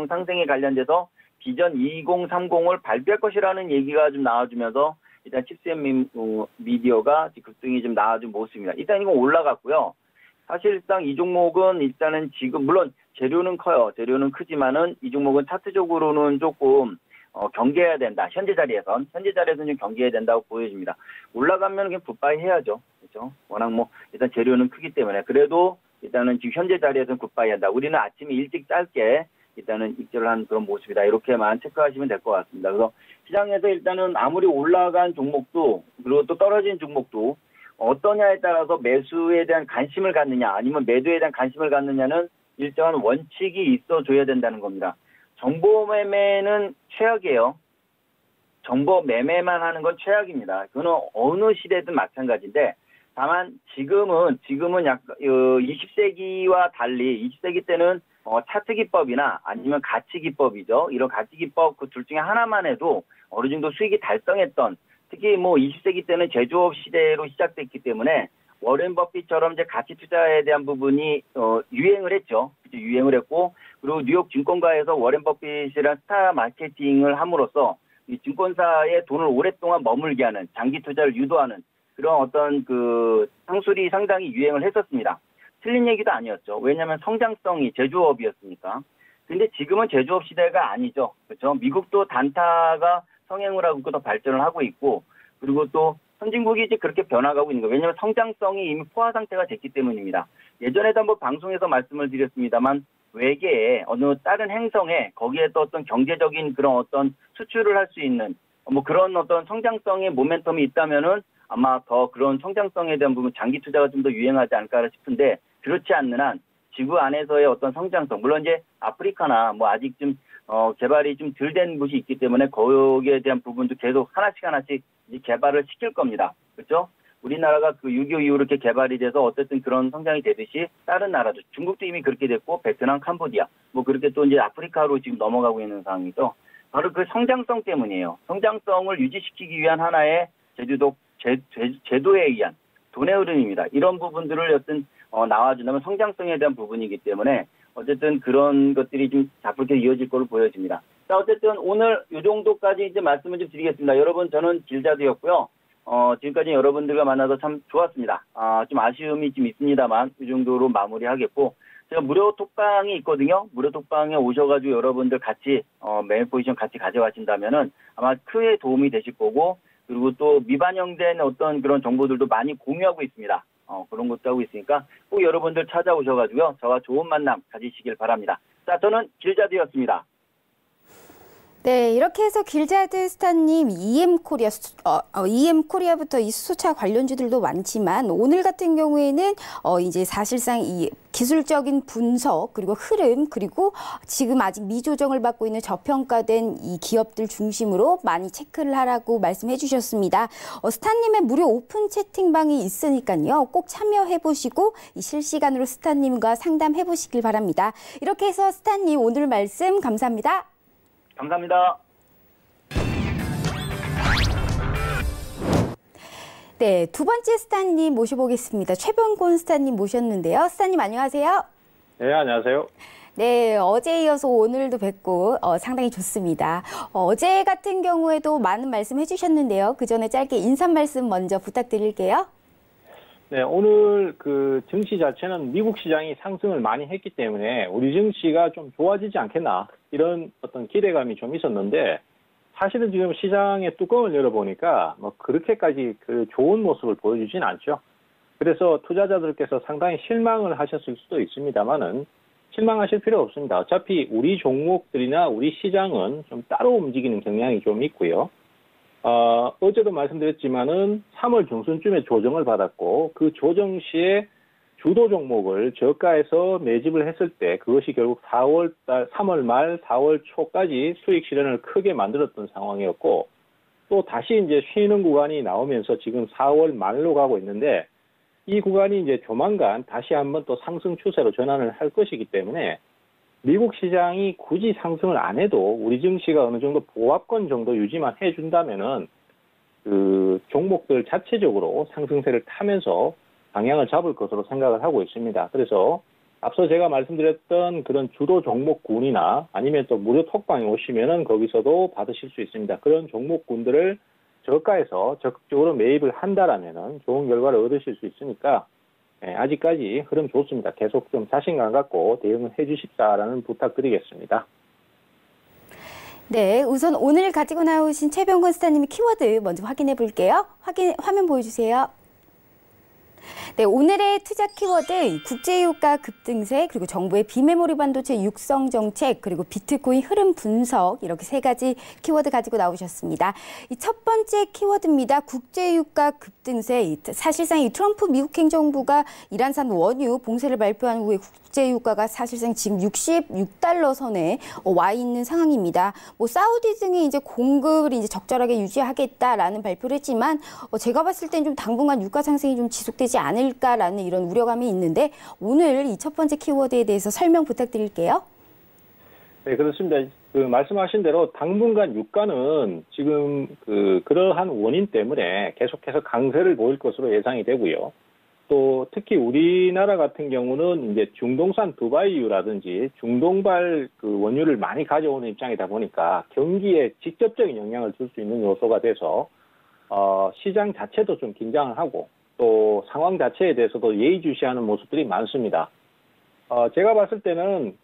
상생에 관련돼서 비전 2030을 발표할 것이라는 얘기가 좀 나와주면서 일단 칩셋 미디어가 급등이 좀 나와준 모습입니다. 일단 이건 올라갔고요. 사실상 이 종목은 일단은 지금 물론 재료는 커요. 재료는 크지만은 이 종목은 차트적으로는 조금 경계해야 된다. 현재 자리에선 좀 경계해야 된다고 보여집니다. 올라가면 그냥 굿바이 해야죠. 그렇죠? 워낙 뭐 일단 재료는 크기 때문에 그래도 일단은 지금 현재 자리에서는 굿바이 한다. 우리는 아침에 일찍 짧게 일단은 입절을 한 그런 모습이다. 이렇게만 체크하시면 될 것 같습니다. 그래서 시장에서 일단은 아무리 올라간 종목도 그리고 또 떨어진 종목도 어떠냐에 따라서 매수에 대한 관심을 갖느냐 아니면 매도에 대한 관심을 갖느냐는 일정한 원칙이 있어줘야 된다는 겁니다. 정보 매매는 최악이에요. 정보 매매만 하는 건 최악입니다. 그거는 어느 시대든 마찬가지인데 다만 지금은 약간 20세기와 달리 20세기 때는 차트 기법이나 아니면 가치 기법이죠. 이런 가치 기법 그 둘 중에 하나만 해도 어느 정도 수익이 달성했던 특히 뭐 20세기 때는 제조업 시대로 시작됐기 때문에 워렌 버핏처럼 이제 가치 투자에 대한 부분이 유행을 했죠. 유행을 했고 그리고 뉴욕 증권가에서 워렌 버핏이란 스타 마케팅을 함으로써 이 증권사에 돈을 오랫동안 머물게 하는 장기 투자를 유도하는 그런 어떤 그 상술이 상당히 유행을 했었습니다. 틀린 얘기도 아니었죠. 왜냐하면 성장성이 제조업이었으니까. 근데 지금은 제조업 시대가 아니죠. 그렇죠? 미국도 단타가 성행을 하고 더 발전을 하고 있고 그리고 또 선진국이 이제 그렇게 변화가고 있는 거예요. 왜냐하면 성장성이 이미 포화 상태가 됐기 때문입니다. 예전에도 한번 방송에서 말씀을 드렸습니다만 외계에 어느 다른 행성에 거기에 또 어떤 경제적인 그런 어떤 수출을 할 수 있는 뭐 그런 어떤 성장성의 모멘텀이 있다면은 아마 더 그런 성장성에 대한 부분 장기 투자가 좀 더 유행하지 않을까 싶은데 그렇지 않는 한 지구 안에서의 어떤 성장성 물론 이제 아프리카나 뭐 아직 좀 개발이 좀 덜 된 곳이 있기 때문에 거기에 대한 부분도 계속 하나씩 이제 개발을 시킬 겁니다. 그렇죠? 우리나라가 그 6.25 이후로 이렇게 개발이 돼서 어쨌든 그런 성장이 되듯이 다른 나라도 중국도 이미 그렇게 됐고 베트남, 캄보디아 뭐 그렇게 또 이제 아프리카로 지금 넘어가고 있는 상황이죠. 바로 그 성장성 때문이에요. 성장성을 유지시키기 위한 하나의 제도에 의한 돈의 흐름입니다. 이런 부분들을 어떤 나와준다면 성장성에 대한 부분이기 때문에 어쨌든 그런 것들이 좀 자꾸게 이어질 걸로 보여집니다. 자, 어쨌든 오늘 이 정도까지 이제 말씀을 좀 드리겠습니다. 여러분, 저는 길자드였고요. 지금까지 여러분들과 만나서 참 좋았습니다. 좀 아쉬움이 좀 있습니다만, 이 정도로 마무리하겠고, 제가 무료 톡방이 있거든요. 무료 톡방에 오셔가지고 여러분들 같이, 매일 포지션 같이 가져가신다면은 아마 크게 도움이 되실 거고, 그리고 또 미반영된 어떤 그런 정보들도 많이 공유하고 있습니다. 그런 것도 하고 있으니까 꼭 여러분들 찾아오셔가지고요. 저와 좋은 만남 가지시길 바랍니다. 자, 저는 길자드였습니다. 네, 이렇게 해서 길자드 스타님 EM 코리아부터 이 수소차 관련주들도 많지만 오늘 같은 경우에는 이제 사실상 이 기술적인 분석 그리고 흐름 그리고 지금 아직 미조정을 받고 있는 저평가된 이 기업들 중심으로 많이 체크를 하라고 말씀해 주셨습니다. 스타님의 무료 오픈 채팅방이 있으니까요. 꼭 참여해 보시고 이 실시간으로 스타님과 상담해 보시길 바랍니다. 이렇게 해서 스타님 오늘 말씀 감사합니다. 감사합니다. 네, 두 번째 스타님 모셔보겠습니다. 최병곤 스타님 모셨는데요. 스타님 안녕하세요. 네, 안녕하세요. 네, 어제 이어서 오늘도 뵙고 상당히 좋습니다. 어제 같은 경우에도 많은 말씀 해주셨는데요. 그 전에 짧게 인사 말씀 먼저 부탁드릴게요. 네, 오늘 그 증시 자체는 미국 시장이 상승을 많이 했기 때문에 우리 증시가 좀 좋아지지 않겠나 이런 어떤 기대감이 좀 있었는데 사실은 지금 시장의 뚜껑을 열어보니까 뭐 그렇게까지 그 좋은 모습을 보여주진 않죠. 그래서 투자자들께서 상당히 실망을 하셨을 수도 있습니다만은 실망하실 필요 없습니다. 어차피 우리 종목들이나 우리 시장은 좀 따로 움직이는 경향이 좀 있고요. 어제도 말씀드렸지만은 3월 중순쯤에 조정을 받았고 그 조정 시에 주도 종목을 저가에서 매집을 했을 때 그것이 결국 3월 말 4월 초까지 수익 실현을 크게 만들었던 상황이었고 또 다시 이제 쉬는 구간이 나오면서 지금 4월 말로 가고 있는데 이 구간이 이제 조만간 다시 한번 또 상승 추세로 전환을 할 것이기 때문에 미국 시장이 굳이 상승을 안 해도 우리 증시가 어느 정도 보합권 정도 유지만 해준다면은 그 종목들 자체적으로 상승세를 타면서 방향을 잡을 것으로 생각을 하고 있습니다. 그래서 앞서 제가 말씀드렸던 그런 주도 종목군이나 아니면 또 무료 톡방에 오시면은 거기서도 받으실 수 있습니다. 그런 종목군들을 저가에서 적극적으로 매입을 한다라면은 좋은 결과를 얻으실 수 있으니까 아직까지 흐름 좋습니다. 계속 좀 자신감 갖고 대응을 해주십사라는 부탁드리겠습니다. 네, 우선 오늘 가지고 나오신 최병건 스타님의 키워드 먼저 확인해 볼게요. 화면 보여주세요. 네, 오늘의 투자 키워드 국제유가 급등세, 그리고 정부의 비메모리 반도체 육성 정책, 그리고 비트코인 흐름 분석, 이렇게 세 가지 키워드 가지고 나오셨습니다. 이 첫 번째 키워드입니다. 국제유가 급등세. 사실상 이 트럼프 미국 행정부가 이란산 원유 봉쇄를 발표한 후에 국제유가가 사실상 지금 66달러 선에 와 있는 상황입니다. 뭐 사우디 등이 이제 공급을 이제 적절하게 유지하겠다라는 발표를 했지만 제가 봤을 땐 좀 당분간 유가 상승이 좀 지속되지 않을까라는 이런 우려감이 있는데 오늘 이 첫 번째 키워드에 대해서 설명 부탁드릴게요. 네, 그렇습니다. 말씀하신 대로 당분간 유가는 지금 그러한 원인 때문에 계속해서 강세를 보일 것으로 예상이 되고요. 또 특히 우리나라 같은 경우는 이제 중동산 두바이유라든지 중동발 원유를 많이 가져오는 입장이다 보니까 경기에 직접적인 영향을 줄 수 있는 요소가 돼서 시장 자체도 좀 긴장을 하고 또 상황 자체에 대해서도 예의주시하는 모습들이 많습니다. 제가 봤을 때는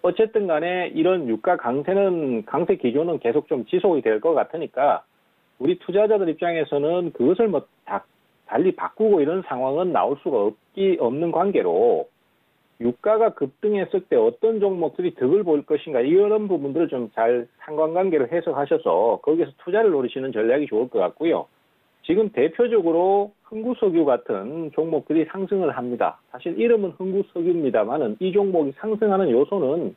어쨌든 간에 이런 유가 강세 기조는 계속 좀 지속이 될 것 같으니까 우리 투자자들 입장에서는 그것을 뭐 달리 바꾸고 이런 상황은 나올 수가 없는 관계로 유가가 급등했을 때 어떤 종목들이 득을 볼 것인가 이런 부분들을 좀 잘 상관관계를 해석하셔서 거기에서 투자를 노리시는 전략이 좋을 것 같고요. 지금 대표적으로 흥구석유 같은 종목들이 상승을 합니다. 사실 이름은 흥구석유입니다만은 이 종목이 상승하는 요소는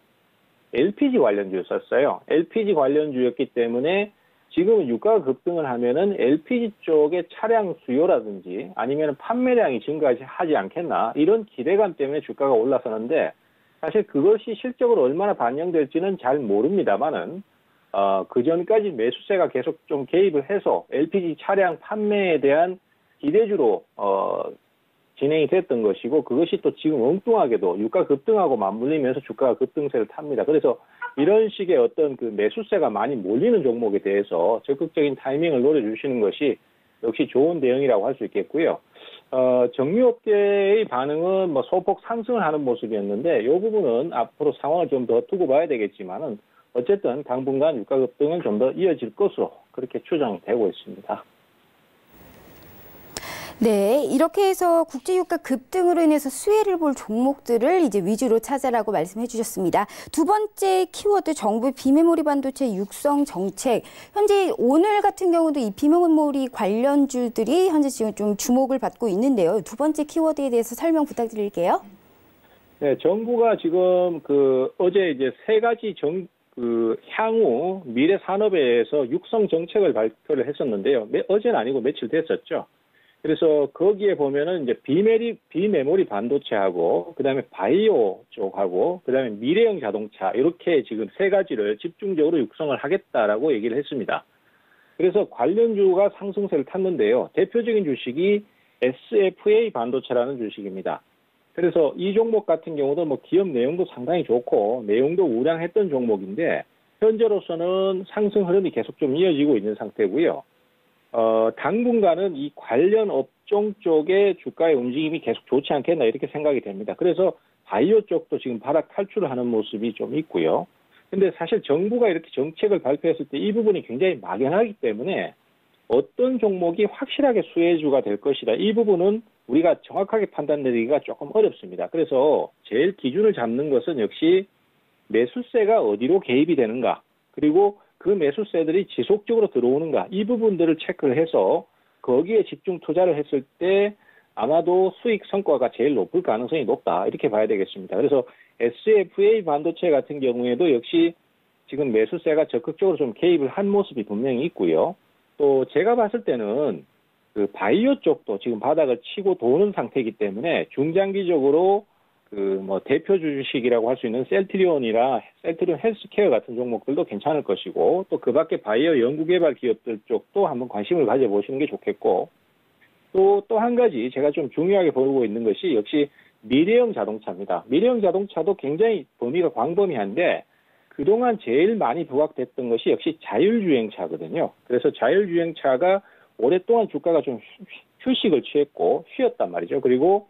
LPG 관련주였었어요. LPG 관련주였기 때문에 지금은 유가가 급등을 하면은 LPG 쪽의 차량 수요라든지 아니면 판매량이 증가하지 않겠나 이런 기대감 때문에 주가가 올라서는데 사실 그것이 실적으로 얼마나 반영될지는 잘 모릅니다만은 그 전까지 매수세가 계속 좀 개입을 해서 LPG 차량 판매에 대한 기대주로 진행이 됐던 것이고 그것이 또 지금 엉뚱하게도 유가 급등하고 맞물리면서 주가가 급등세를 탑니다. 그래서 이런 식의 어떤 매수세가 많이 몰리는 종목에 대해서 적극적인 타이밍을 노려주시는 것이 역시 좋은 대응이라고 할 수 있겠고요. 정유업계의 반응은 뭐 소폭 상승을 하는 모습이었는데 이 부분은 앞으로 상황을 좀 더 두고 봐야 되겠지만은 어쨌든 당분간 유가 급등은 좀 더 이어질 것으로 그렇게 추정되고 있습니다. 네, 이렇게 해서 국제유가 급등으로 인해서 수혜를 볼 종목들을 이제 위주로 찾아라고 말씀해 주셨습니다. 두 번째 키워드 정부의 비메모리 반도체 육성 정책. 현재 오늘 같은 경우도 이 비메모리 관련주들이 현재 지금 좀 주목을 받고 있는데요. 두 번째 키워드에 대해서 설명 부탁드릴게요. 네, 정부가 지금 어제 이제 세 가지 향후 미래 산업에서 육성 정책을 발표를 했었는데요. 어제는 아니고 며칠 됐었죠. 그래서 거기에 보면은 이제 비메모리 반도체하고 그다음에 바이오 쪽하고 그다음에 미래형 자동차 이렇게 지금 세 가지를 집중적으로 육성을 하겠다라고 얘기를 했습니다. 그래서 관련주가 상승세를 탔는데요. 대표적인 주식이 SFA 반도체라는 주식입니다. 그래서 이 종목 같은 경우도 뭐 기업 내용도 상당히 좋고 내용도 우량했던 종목인데 현재로서는 상승 흐름이 계속 좀 이어지고 있는 상태고요. 당분간은 이 관련 업종 쪽의 주가의 움직임이 계속 좋지 않겠나 이렇게 생각이 됩니다. 그래서 바이오 쪽도 지금 바닥 탈출을 하는 모습이 좀 있고요. 근데 사실 정부가 이렇게 정책을 발표했을 때 이 부분이 굉장히 막연하기 때문에 어떤 종목이 확실하게 수혜주가 될 것이다. 이 부분은 우리가 정확하게 판단내리기가 조금 어렵습니다. 그래서 제일 기준을 잡는 것은 역시 매수세가 어디로 개입이 되는가, 그리고 그 매수세들이 지속적으로 들어오는가, 이 부분들을 체크를 해서 거기에 집중 투자를 했을 때 아마도 수익 성과가 제일 높을 가능성이 높다, 이렇게 봐야 되겠습니다. 그래서 SFA 반도체 같은 경우에도 역시 지금 매수세가 적극적으로 좀 개입을 한 모습이 분명히 있고요. 또 제가 봤을 때는 그 바이오 쪽도 지금 바닥을 치고 도는 상태이기 때문에 중장기적으로 뭐 대표 주식이라고 할 수 있는 셀트리온 헬스케어 같은 종목들도 괜찮을 것이고, 또 그 밖에 바이오 연구개발 기업들 쪽도 한번 관심을 가져보시는 게 좋겠고, 또 한 가지 제가 좀 중요하게 보고 있는 것이 역시 미래형 자동차입니다. 미래형 자동차도 굉장히 범위가 광범위한데 그동안 제일 많이 부각됐던 것이 역시 자율주행차거든요. 그래서 자율주행차가 오랫동안 주가가 좀 휴식을 취했고 쉬었단 말이죠. 그리고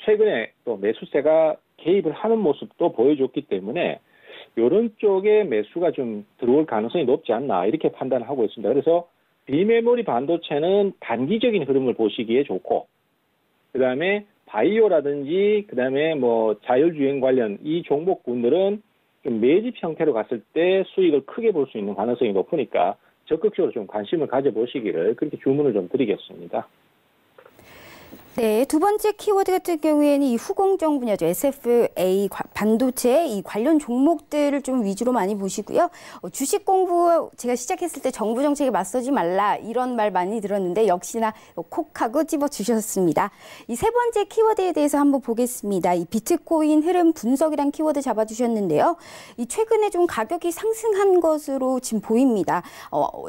최근에 또 매수세가 개입을 하는 모습도 보여줬기 때문에 이런 쪽에 매수가 좀 들어올 가능성이 높지 않나 이렇게 판단을 하고 있습니다. 그래서 비메모리 반도체는 단기적인 흐름을 보시기에 좋고, 그 다음에 바이오라든지 그 다음에 뭐 자율주행 관련 이 종목군들은 좀 매집 형태로 갔을 때 수익을 크게 볼 수 있는 가능성이 높으니까 적극적으로 좀 관심을 가져보시기를 그렇게 주문을 좀 드리겠습니다. 네, 두 번째 키워드 같은 경우에는 이 후공정 분야죠. SFA 반도체 이 관련 종목들을 좀 위주로 많이 보시고요. 주식 공부 제가 시작했을 때 정부 정책에 맞서지 말라 이런 말 많이 들었는데 역시나 콕하고 집어주셨습니다. 이 세 번째 키워드에 대해서 한번 보겠습니다. 이 비트코인 흐름 분석이란 키워드 잡아주셨는데요. 이 최근에 좀 가격이 상승한 것으로 지금 보입니다.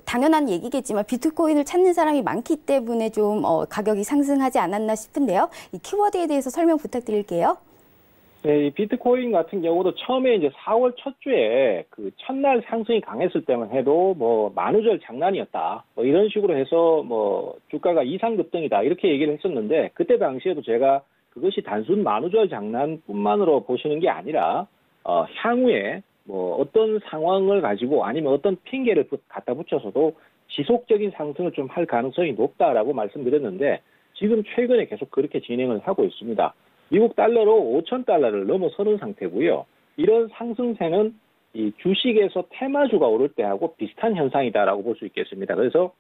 당연한 얘기겠지만 비트코인을 찾는 사람이 많기 때문에 좀 가격이 상승하지 않았나 싶은데요. 이 키워드에 대해서 설명 부탁드릴게요. 네, 이 비트코인 같은 경우도 처음에 이제 4월 첫 주에 그 첫날 상승이 강했을 때만 해도 뭐 만우절 장난이었다. 뭐 이런 식으로 해서 뭐 주가가 이상급등이다. 이렇게 얘기를 했었는데 그때 당시에도 제가 그것이 단순 만우절 장난뿐만으로 보시는 게 아니라 향후에 뭐 어떤 상황을 가지고 아니면 어떤 핑계를 갖다 붙여서도 지속적인 상승을 좀 할 가능성이 높다라고 말씀드렸는데 지금 최근에 계속 그렇게 진행을 하고 있습니다. 미국 달러로 5,000달러를 넘어서는 상태고요. 이런 상승세는 이 주식에서 테마주가 오를 때하고 비슷한 현상이다라고 볼 수 있겠습니다. 그래서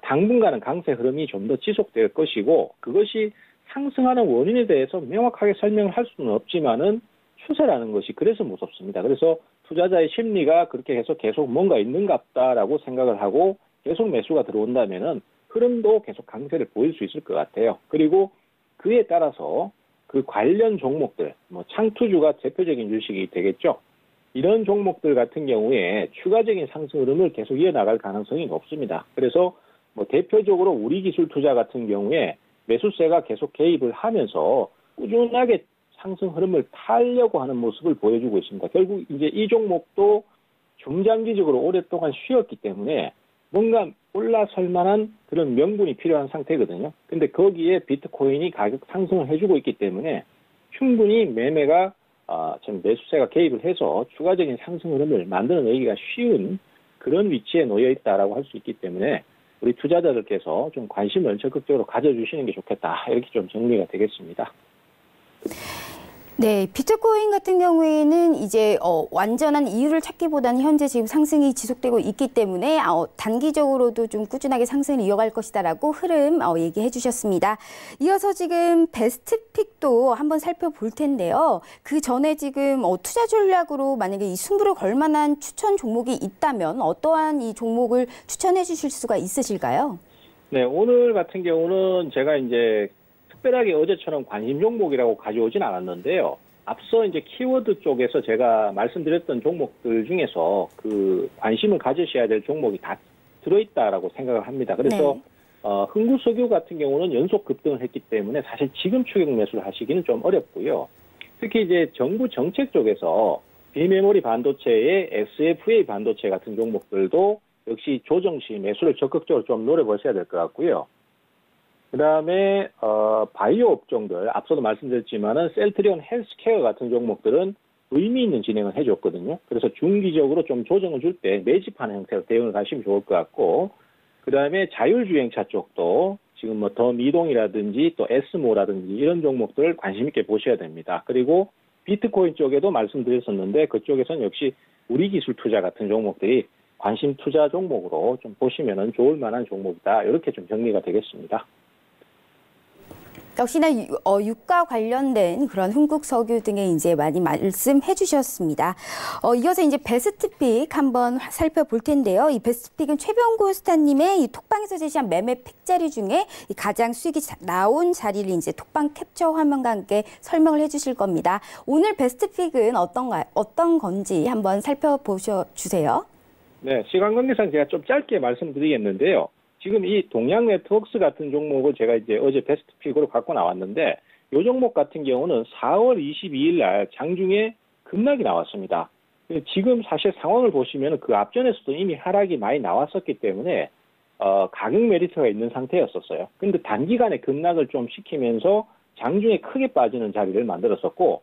당분간은 강세 흐름이 좀 더 지속될 것이고 그것이 상승하는 원인에 대해서 명확하게 설명을 할 수는 없지만은 추세라는 것이 그래서 무섭습니다. 그래서 투자자의 심리가 그렇게 해서 계속 뭔가 있는갑다라고 생각을 하고 계속 매수가 들어온다면은 흐름도 계속 강세를 보일 수 있을 것 같아요. 그리고 그에 따라서 그 관련 종목들, 뭐 창투주가 대표적인 주식이 되겠죠. 이런 종목들 같은 경우에 추가적인 상승 흐름을 계속 이어나갈 가능성이 높습니다. 그래서 뭐 대표적으로 우리기술 투자 같은 경우에 매수세가 계속 개입을 하면서 꾸준하게 상승 흐름을 타려고 하는 모습을 보여주고 있습니다. 결국 이제 이 종목도 중장기적으로 오랫동안 쉬었기 때문에 뭔가 올라설 만한 그런 명분이 필요한 상태거든요. 근데 거기에 비트코인이 가격 상승을 해주고 있기 때문에 충분히 매매가 좀 매수세가 개입을 해서 추가적인 상승 흐름을 만들어내기가 쉬운 그런 위치에 놓여 있다라고 할 수 있기 때문에 우리 투자자들께서 좀 관심을 적극적으로 가져주시는 게 좋겠다. 이렇게 좀 정리가 되겠습니다. 네, 비트코인 같은 경우에는 이제 완전한 이유를 찾기보다는 현재 지금 상승이 지속되고 있기 때문에 단기적으로도 좀 꾸준하게 상승을 이어갈 것이다라고 흐름 얘기해 주셨습니다. 이어서 지금 베스트픽도 한번 살펴볼 텐데요. 그 전에 지금 투자 전략으로 만약에 이 승부를 걸 만한 추천 종목이 있다면 어떠한 이 종목을 추천해 주실 수가 있으실까요? 네, 오늘 같은 경우는 제가 이제 특별하게 어제처럼 관심 종목이라고 가져오진 않았는데요. 앞서 이제 키워드 쪽에서 제가 말씀드렸던 종목들 중에서 그 관심을 가지셔야 될 종목이 다 들어있다라고 생각을 합니다. 그래서 네. 흥구석유 같은 경우는 연속 급등을 했기 때문에 사실 지금 추격 매수를 하시기는 좀 어렵고요. 특히 이제 정부 정책 쪽에서 비메모리 반도체의 SFA 반도체 같은 종목들도 역시 조정 시 매수를 적극적으로 좀 노려보셔야 될 것 같고요. 그 다음에 바이오 업종들 앞서도 말씀드렸지만은 셀트리온 헬스케어 같은 종목들은 의미 있는 진행을 해줬거든요. 그래서 중기적으로 좀 조정을 줄 때 매집하는 형태로 대응을 하시면 좋을 것 같고, 그 다음에 자율주행차 쪽도 지금 뭐 더 미동이라든지 또 에스모라든지 이런 종목들을 관심 있게 보셔야 됩니다. 그리고 비트코인 쪽에도 말씀드렸었는데 그쪽에서는 역시 우리기술 투자 같은 종목들이 관심 투자 종목으로 좀 보시면은 좋을 만한 종목이다. 이렇게 좀 정리가 되겠습니다. 역시나 유가 관련된 그런 흥국석유 등에 이제 많이 말씀해 주셨습니다. 이어서 이제 베스트픽 한번 살펴볼 텐데요. 이 베스트픽은 최병구 스타님의 이 톡방에서 제시한 매매 픽 자리 중에 가장 수익이 나온 자리를 이제 톡방 캡처 화면과 함께 설명을 해 주실 겁니다. 오늘 베스트픽은 어떤 건지 한번 살펴보셔 주세요. 네, 시간 관계상 제가 좀 짧게 말씀드리겠는데요. 지금 이 동양 네트워크스 같은 종목을 제가 이제 어제 베스트픽으로 갖고 나왔는데 이 종목 같은 경우는 4월 22일 날 장중에 급락이 나왔습니다. 지금 사실 상황을 보시면 그 앞전에서도 이미 하락이 많이 나왔었기 때문에 가격 메리트가 있는 상태였었어요. 근데 단기간에 급락을 좀 시키면서 장중에 크게 빠지는 자리를 만들었었고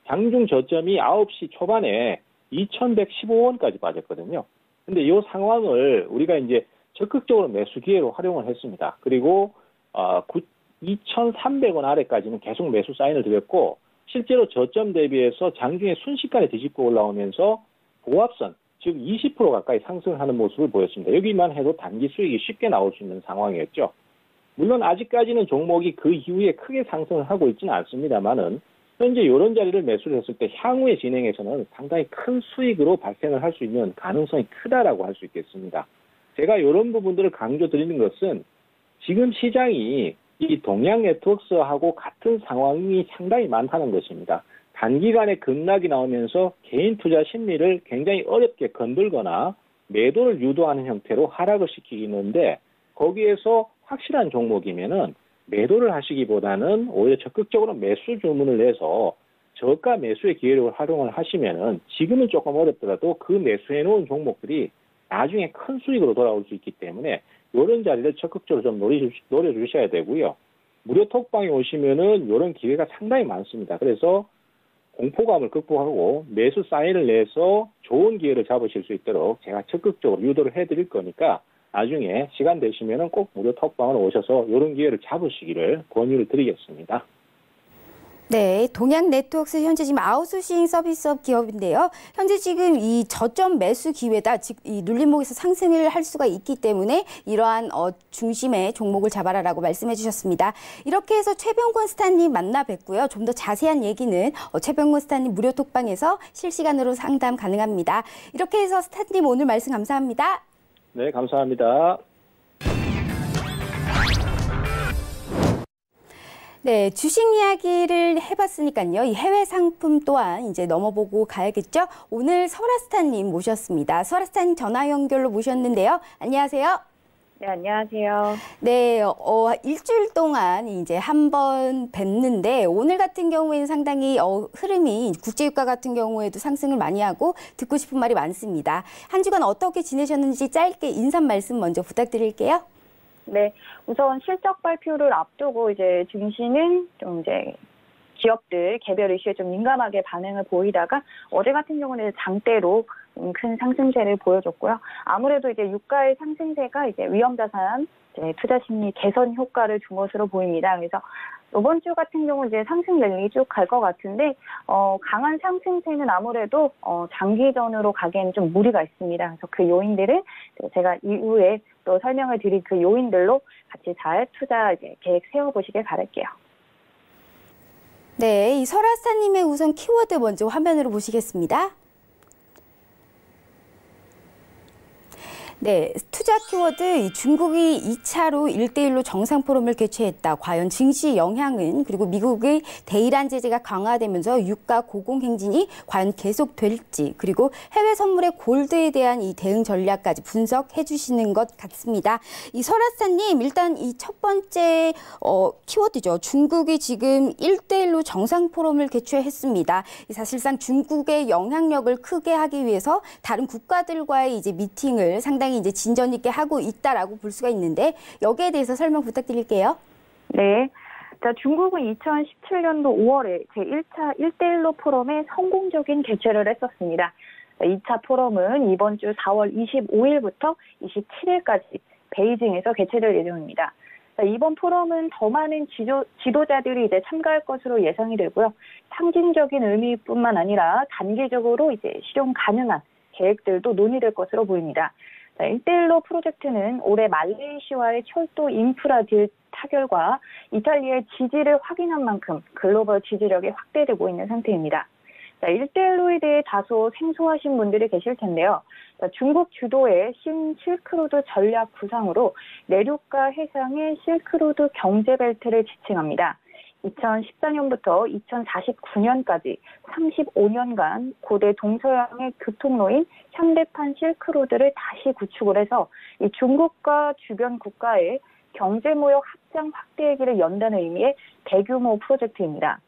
장중 저점이 9시 초반에 2,115원까지 빠졌거든요. 근데 이 상황을 우리가 이제 적극적으로 매수 기회로 활용을 했습니다. 그리고 2,300원 아래까지는 계속 매수 사인을 드렸고 실제로 저점 대비해서 장중에 순식간에 뒤집고 올라오면서 보합선, 즉 20% 가까이 상승하는 모습을 보였습니다. 여기만 해도 단기 수익이 쉽게 나올 수 있는 상황이었죠. 물론 아직까지는 종목이 그 이후에 크게 상승을 하고 있지는 않습니다만은 현재 이런 자리를 매수를 했을 때 향후의 진행에서는 상당히 큰 수익으로 발생을 할 수 있는 가능성이 크다라고 할 수 있겠습니다. 제가 이런 부분들을 강조드리는 것은 지금 시장이 이 동양 네트워크스하고 같은 상황이 상당히 많다는 것입니다. 단기간에 급락이 나오면서 개인 투자 심리를 굉장히 어렵게 건들거나 매도를 유도하는 형태로 하락을 시키는데 거기에서 확실한 종목이면은 매도를 하시기보다는 오히려 적극적으로 매수 주문을 내서 저가 매수의 기회를 활용을 하시면은 지금은 조금 어렵더라도 그 매수해 놓은 종목들이 나중에 큰 수익으로 돌아올 수 있기 때문에 이런 자리를 적극적으로 좀 노려주셔야 되고요. 무료 톡방에 오시면은 이런 기회가 상당히 많습니다. 그래서 공포감을 극복하고 매수 사인을 내서 좋은 기회를 잡으실 수 있도록 제가 적극적으로 유도를 해드릴 거니까 나중에 시간 되시면은 꼭 무료 톡방으로 오셔서 이런 기회를 잡으시기를 권유를 드리겠습니다. 네, 동양 네트워크스 현재 지금 아웃소싱 서비스업 기업인데요. 현재 지금 이 저점 매수 기회다, 즉 이 눌림목에서 상승을 할 수가 있기 때문에 이러한 중심의 종목을 잡아라라고 말씀해 주셨습니다. 이렇게 해서 최병권 스타님 만나 뵙고요. 좀 더 자세한 얘기는 최병권 스타님 무료 톡방에서 실시간으로 상담 가능합니다. 이렇게 해서 스타님 오늘 말씀 감사합니다. 네, 감사합니다. 네, 주식 이야기를 해봤으니까요. 이 해외 상품 또한 이제 넘어보고 가야겠죠. 오늘 설아스타님 모셨습니다. 설아스타님 전화 연결로 모셨는데요. 안녕하세요. 네, 안녕하세요. 네, 일주일 동안 이제 한 번 뵀는데 오늘 같은 경우에는 상당히 흐름이 국제유가 같은 경우에도 상승을 많이 하고 듣고 싶은 말이 많습니다. 한 주간 어떻게 지내셨는지 짧게 인사 말씀 먼저 부탁드릴게요. 네, 우선 실적 발표를 앞두고 이제 증시는 좀 이제 기업들 개별 이슈에 좀 민감하게 반응을 보이다가 어제 같은 경우는 장대로 큰 상승세를 보여줬고요. 아무래도 이제 유가의 상승세가 이제 위험자산 투자 심리 개선 효과를 준 것으로 보입니다. 그래서 이번 주 같은 경우 이제 상승 랠리 쭉 갈 것 같은데 강한 상승세는 아무래도 장기전으로 가기에는 좀 무리가 있습니다. 그래서 그 요인들을 제가 이후에 또 설명을 드릴 그 요인들로 같이 잘 투자 이제 계획 세워보시길 바랄게요. 네, 이 설아스타님의 우선 키워드 먼저 화면으로 보시겠습니다. 네, 투자 키워드 중국이 2차로 1대1로 정상포럼을 개최했다. 과연 증시 영향은 그리고 미국의 대이란 제재가 강화되면서 유가 고공행진이 과연 계속될지 그리고 해외 선물의 골드에 대한 이 대응 전략까지 분석해 주시는 것 같습니다. 이 설아스타님 일단 이 첫 번째 키워드죠. 중국이 지금 1대1로 정상포럼을 개최했습니다. 사실상 중국의 영향력을 크게 하기 위해서 다른 국가들과의 이제 미팅을 상당히 이제 진전 있게 하고 있다라고 볼 수가 있는데 여기에 대해서 설명 부탁드릴게요. 네. 자, 중국은 2017년도 5월에 제1차 1대1로 포럼에 성공적인 개최를 했었습니다. 2차 포럼은 이번 주 4월 25일부터 27일까지 베이징에서 개최될 예정입니다. 자, 이번 포럼은 더 많은 지도자들이 이제 참가할 것으로 예상이 되고요. 상징적인 의미뿐만 아니라 단기적으로 이제 실현 가능한 계획들도 논의될 것으로 보입니다. 1대1로 프로젝트는 올해 말레이시아와의 철도 인프라 딜 타결과 이탈리아의 지지를 확인한 만큼 글로벌 지지력이 확대되고 있는 상태입니다. 1대1로에 대해 다소 생소하신 분들이 계실 텐데요. 중국 주도의 신실크로드 전략 구상으로 내륙과 해상의 실크로드 경제벨트를 지칭합니다. 2014년부터 2049년까지 35년간 고대 동서양의 교통로인 현대판 실크로드를 다시 구축을 해서 이 중국과 주변 국가의 경제무역 확장 확대의 길을 연다는 의미의 대규모 프로젝트입니다.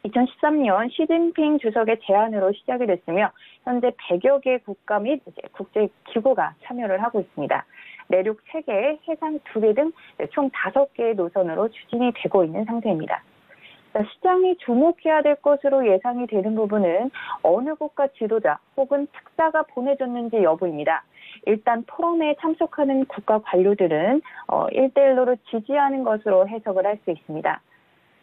2013년 시진핑 주석의 제안으로 시작이 됐으며 현재 100여 개 국가 및 국제기구가 참여를 하고 있습니다. 내륙 3개, 해상 2개 등 총 5개의 노선으로 추진이 되고 있는 상태입니다. 시장이 주목해야 될 것으로 예상이 되는 부분은 어느 국가 지도자 혹은 특사가 보내줬는지 여부입니다. 일단 포럼에 참석하는 국가 관료들은 1대1로 지지하는 것으로 해석을 할 수 있습니다.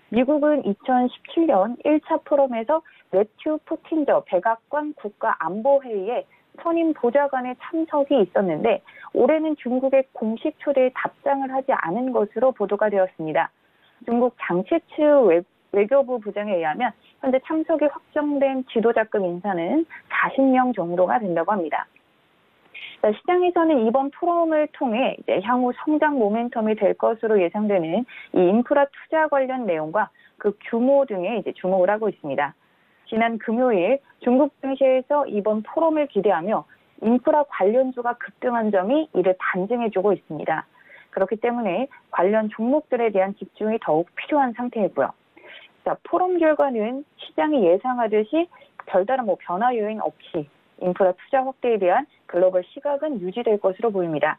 미국은 2017년 1차 포럼에서 매튜 포틴저 백악관 국가안보회의에 선임 보좌관의 참석이 있었는데 올해는 중국의 공식 초대에 답장을 하지 않은 것으로 보도가 되었습니다. 중국 장치츠 외교부 부장에 의하면 현재 참석이 확정된 지도자급 인사는 40명 정도가 된다고 합니다. 시장에서는 이번 포럼을 통해 이제 향후 성장 모멘텀이 될 것으로 예상되는 이 인프라 투자 관련 내용과 그 규모 등에 이제 주목을 하고 있습니다. 지난 금요일 중국 증시에서 이번 포럼을 기대하며 인프라 관련주가 급등한 점이 이를 반증해주고 있습니다. 그렇기 때문에 관련 종목들에 대한 집중이 더욱 필요한 상태이고요. 포럼 결과는 시장이 예상하듯이 별다른 변화 요인 없이 인프라 투자 확대에 대한 글로벌 시각은 유지될 것으로 보입니다.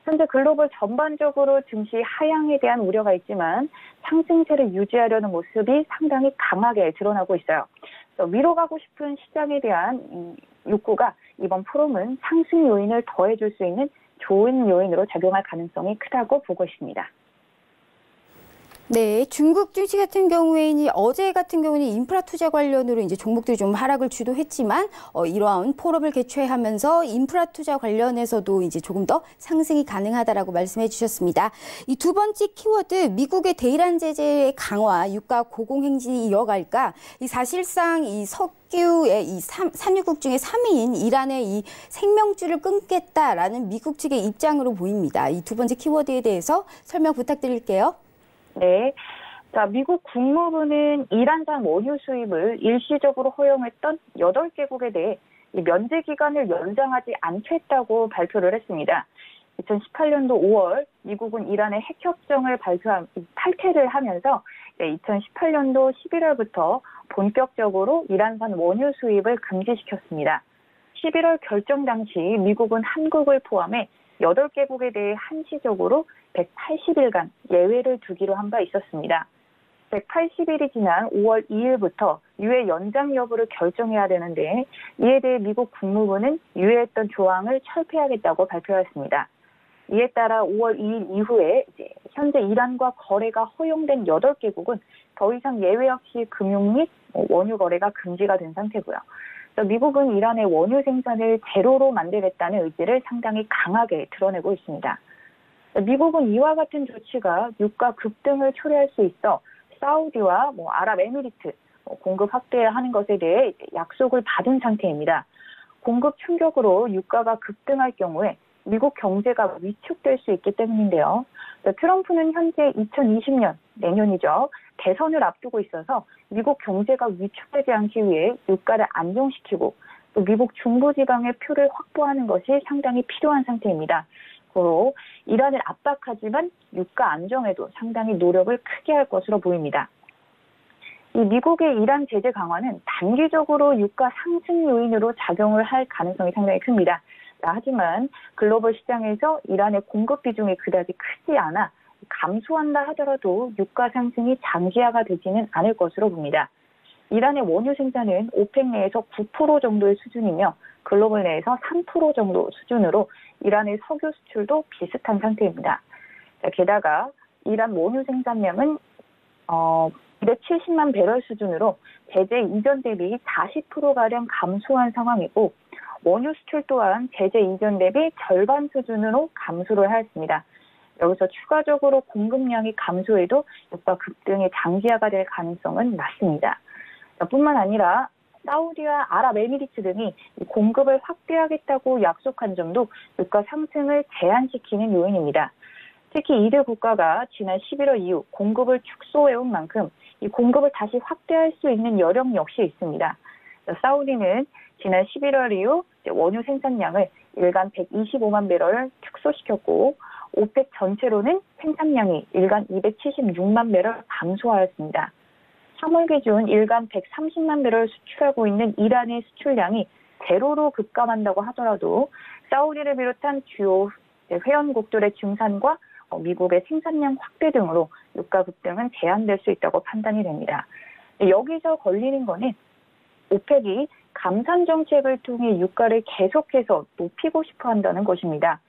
현재 글로벌 전반적으로 증시 하향에 대한 우려가 있지만 상승세를 유지하려는 모습이 상당히 강하게 드러나고 있어요. 위로 가고 싶은 시장에 대한 욕구가 이번 포럼은 상승 요인을 더해줄 수 있는 좋은 요인으로 작용할 가능성이 크다고 보고 있습니다. 네, 중국 증시 같은 경우에는 어제 같은 경우는 인프라 투자 관련으로 이제 종목들이 좀 하락을 주도했지만 이러한 포럼을 개최하면서 인프라 투자 관련해서도 이제 조금 더 상승이 가능하다라고 말씀해 주셨습니다. 이 두 번째 키워드 미국의 대이란 제재의 강화, 유가 고공행진이 이어갈까? 이 사실상 이 석유의 이 산유국 중에 3위인 이란의 이 생명줄을 끊겠다라는 미국 측의 입장으로 보입니다. 이 두 번째 키워드에 대해서 설명 부탁드릴게요. 네. 미국 국무부는 이란산 원유 수입을 일시적으로 허용했던 8개국에 대해 면제 기간을 연장하지 않겠다고 발표를 했습니다. 2018년도 5월 미국은 이란의 핵협정을 탈퇴를 하면서 2018년도 11월부터 본격적으로 이란산 원유 수입을 금지시켰습니다. 11월 결정 당시 미국은 한국을 포함해 8개국에 대해 한시적으로 180일간 예외를 두기로 한 바 있었습니다. 180일이 지난 5월 2일부터 유예 연장 여부를 결정해야 되는데 이에 대해 미국 국무부는 유예했던 조항을 철폐하겠다고 발표했습니다. 이에 따라 5월 2일 이후에 현재 이란과 거래가 허용된 8개국은 더 이상 예외 없이 금융 및 원유 거래가 금지가 된 상태고요. 미국은 이란의 원유 생산을 제로로 만들겠다는 의지를 상당히 강하게 드러내고 있습니다. 미국은 이와 같은 조치가 유가 급등을 초래할 수 있어 사우디와 아랍에미리트 공급 확대하는 것에 대해 약속을 받은 상태입니다. 공급 충격으로 유가가 급등할 경우에 미국 경제가 위축될 수 있기 때문인데요. 트럼프는 현재 2020년, 내년이죠. 대선을 앞두고 있어서 미국 경제가 위축되지 않기 위해 유가를 안정시키고 또 미국 중부지방의 표를 확보하는 것이 상당히 필요한 상태입니다. 고로 이란을 압박하지만 유가 안정에도 상당히 노력을 크게 할 것으로 보입니다. 이 미국의 이란 제재 강화는 단기적으로 유가 상승 요인으로 작용을 할 가능성이 상당히 큽니다. 하지만 글로벌 시장에서 이란의 공급 비중이 그다지 크지 않아 감소한다 하더라도 유가 상승이 장기화가 되지는 않을 것으로 봅니다. 이란의 원유 생산은 오펙 내에서 9% 정도의 수준이며 글로벌 내에서 3% 정도 수준으로 이란의 석유 수출도 비슷한 상태입니다. 게다가 이란 원유 생산량은 270만 배럴 수준으로 제재 이전 대비 40%가량 감소한 상황이고 원유 수출 또한 제재 이전 대비 절반 수준으로 감소를 하였습니다. 여기서 추가적으로 공급량이 감소해도 유가 급등의 장기화가 될 가능성은 낮습니다. 뿐만 아니라 사우디와 아랍에미리트 등이 공급을 확대하겠다고 약속한 점도 유가 상승을 제한시키는 요인입니다. 특히 이들 국가가 지난 11월 이후 공급을 축소해온 만큼 이 공급을 다시 확대할 수 있는 여력 역시 있습니다. 사우디는 지난 11월 이후 원유 생산량을 일간 125만 배럴 축소시켰고 오펙 전체로는 생산량이 일간 276만 배럴 감소하였습니다. 3월 기준 일간 130만 배럴 수출하고 있는 이란의 수출량이 제로로 급감한다고 하더라도 사우디를 비롯한 주요 회원국들의 증산과 미국의 생산량 확대 등으로 유가 급등은 제한될 수 있다고 판단이 됩니다. 여기서 걸리는 거는 오펙이 감산 정책을 통해 유가를 계속해서 높이고 싶어 한다는 것입니다.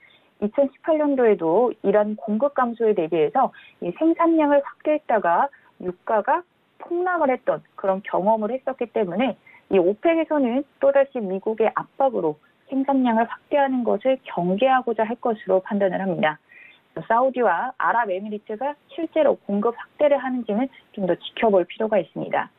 2018년도에도 이란 공급 감소에 대비해서 이 생산량을 확대했다가 유가가 폭락을 했던 그런 경험을 했었기 때문에 이 오펙에서는 또다시 미국의 압박으로 생산량을 확대하는 것을 경계하고자 할 것으로 판단을 합니다. 사우디와 아랍에미리트가 실제로 공급 확대를 하는지는 좀 더 지켜볼 필요가 있습니다.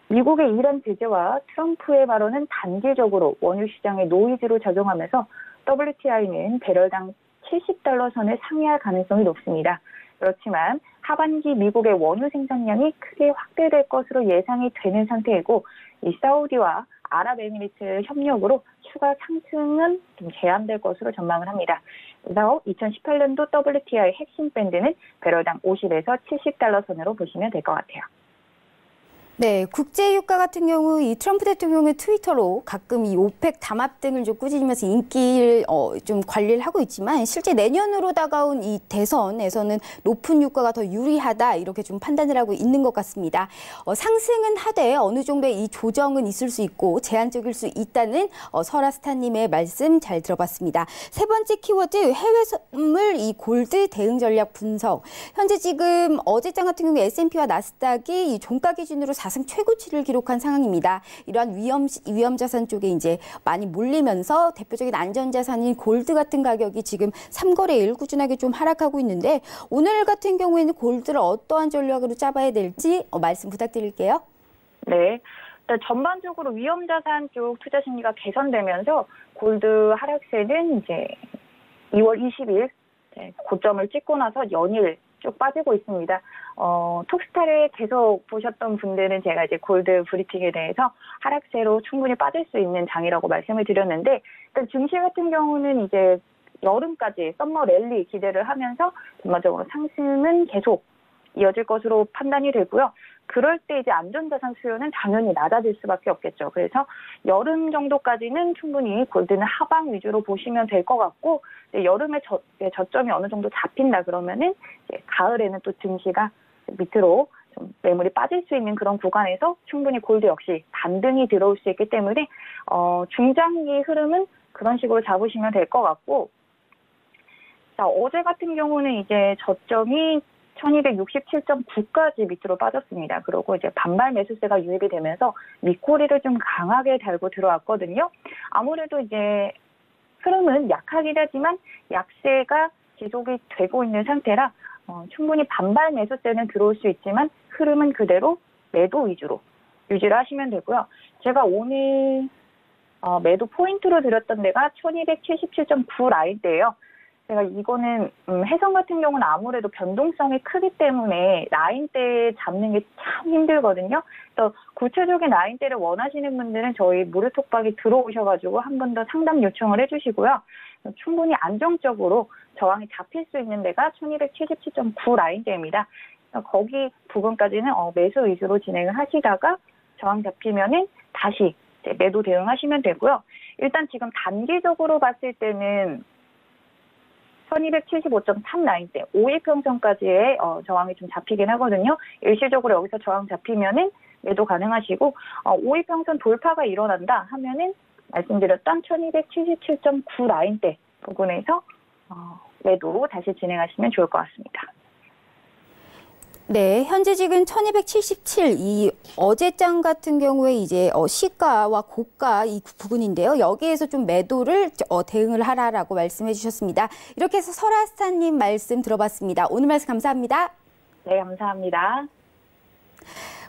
미국의 이란 제재와 트럼프의 발언은 단기적으로 원유 시장에 노이즈로 작용하면서 WTI는 배럴당 $70 선을 상회할 가능성이 높습니다. 그렇지만 하반기 미국의 원유 생산량이 크게 확대될 것으로 예상이 되는 상태이고 이 사우디와 아랍에미리트 협력으로 추가 상승은 좀 제한될 것으로 전망을 합니다. 그래서 2018년도 WTI 핵심 밴드는 배럴당 50에서 $70 선으로 보시면 될 것 같아요. 네, 국제유가 같은 경우 이 트럼프 대통령의 트위터로 가끔 이 오펙 담합 등을 좀 꾸짖으면서 인기를 좀 관리를 하고 있지만 실제 내년으로 다가온 이 대선에서는 높은 유가가 더 유리하다 이렇게 좀 판단을 하고 있는 것 같습니다. 상승은 하되 어느 정도의 이 조정은 있을 수 있고 제한적일 수 있다는 설아스타님의 말씀 잘 들어봤습니다. 세 번째 키워드 해외 선물 이 골드 대응 전략 분석. 현재 지금 어제장 같은 경우 S&P와 나스닥이 이 종가 기준으로 4승 최고치를 기록한 상황입니다. 이러한 위험 자산 쪽에 이제 많이 몰리면서 대표적인 안전자산인 골드 같은 가격이 지금 3거래일 꾸준하게 좀 하락하고 있는데 오늘 같은 경우에는 골드를 어떠한 전략으로 짜봐야 될지 말씀 부탁드릴게요. 네. 전반적으로 위험 자산 쪽 투자 심리가 개선되면서 골드 하락세는 이제 2월 20일 고점을 찍고 나서 연일 쭉 빠지고 있습니다. 톡스타를 계속 보셨던 분들은 제가 이제 골드 브리핑에 대해서 하락세로 충분히 빠질 수 있는 장이라고 말씀을 드렸는데, 일단 증시 같은 경우는 이제 여름까지 썸머 랠리 기대를 하면서 전반적으로 상승은 계속 이어질 것으로 판단이 되고요. 그럴 때 이제 안전자산 수요는 당연히 낮아질 수밖에 없겠죠. 그래서 여름 정도까지는 충분히 골드는 하방 위주로 보시면 될 것 같고, 여름에 저점이 어느 정도 잡힌다 그러면은 이제 가을에는 또 증시가 밑으로 좀 매물이 빠질 수 있는 그런 구간에서 충분히 골드 역시 반등이 들어올 수 있기 때문에 중장기 흐름은 그런 식으로 잡으시면 될 것 같고, 자, 어제 같은 경우는 이제 저점이 1267.9까지 밑으로 빠졌습니다. 그리고 이제 반발 매수세가 유입이 되면서 밑꼬리를 좀 강하게 달고 들어왔거든요. 아무래도 이제 흐름은 약하긴 하지만 약세가 지속이 되고 있는 상태라 충분히 반발 매수세는 들어올 수 있지만 흐름은 그대로 매도 위주로 유지를 하시면 되고요. 제가 오늘 매도 포인트로 드렸던 데가 1277.9 라인대예요. 제가 이거는 해성 같은 경우는 아무래도 변동성이 크기 때문에 라인대 잡는 게 참 힘들거든요. 그래서 구체적인 라인대를 원하시는 분들은 저희 무료 톡방에 들어오셔가지고 한 번 더 상담 요청을 해주시고요. 충분히 안정적으로 저항이 잡힐 수 있는 데가 1277.9 라인대입니다. 거기 부분까지는 매수 위주로 진행을 하시다가 저항 잡히면은 다시 매도 대응하시면 되고요. 일단 지금 단기적으로 봤을 때는 1275.3 라인대, 5일평선까지의 저항이 좀 잡히긴 하거든요. 일시적으로 여기서 저항 잡히면은 매도 가능하시고, 5일평선 돌파가 일어난다 하면은 말씀드렸던 1277.9 라인대 부분에서 매도 다시 진행하시면 좋을 것 같습니다. 네, 현재 지금 1277, 이 어제장 같은 경우에 이제 시가와 고가 이 부분인데요. 여기에서 좀 매도를 대응을 하라라고 말씀해 주셨습니다. 이렇게 해서 설아스타님 말씀 들어봤습니다. 오늘 말씀 감사합니다. 네, 감사합니다.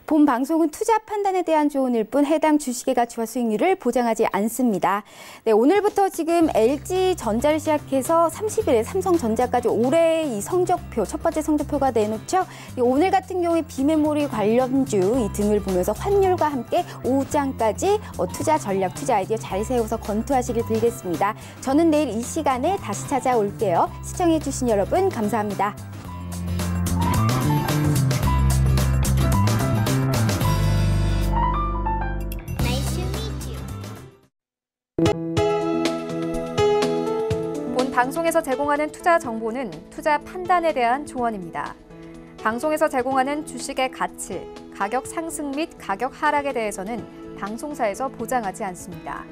본 방송은 투자 판단에 대한 조언일 뿐 해당 주식의 가치와 수익률을 보장하지 않습니다. 네, 오늘부터 지금 LG전자를 시작해서 30일에 삼성전자까지 올해 이 성적표, 첫 번째 성적표가 내놓죠. 오늘 같은 경우에 비메모리 관련주 이 등을 보면서 환율과 함께 오후장까지 투자 전략, 투자 아이디어 잘 세워서 검토하시길 빌겠습니다. 저는 내일 이 시간에 다시 찾아올게요. 시청해주신 여러분 감사합니다. 방송에서 제공하는 투자 정보는 투자 판단에 대한 조언입니다. 방송에서 제공하는 주식의 가치, 가격 상승 및 가격 하락에 대해서는 방송사에서 보장하지 않습니다.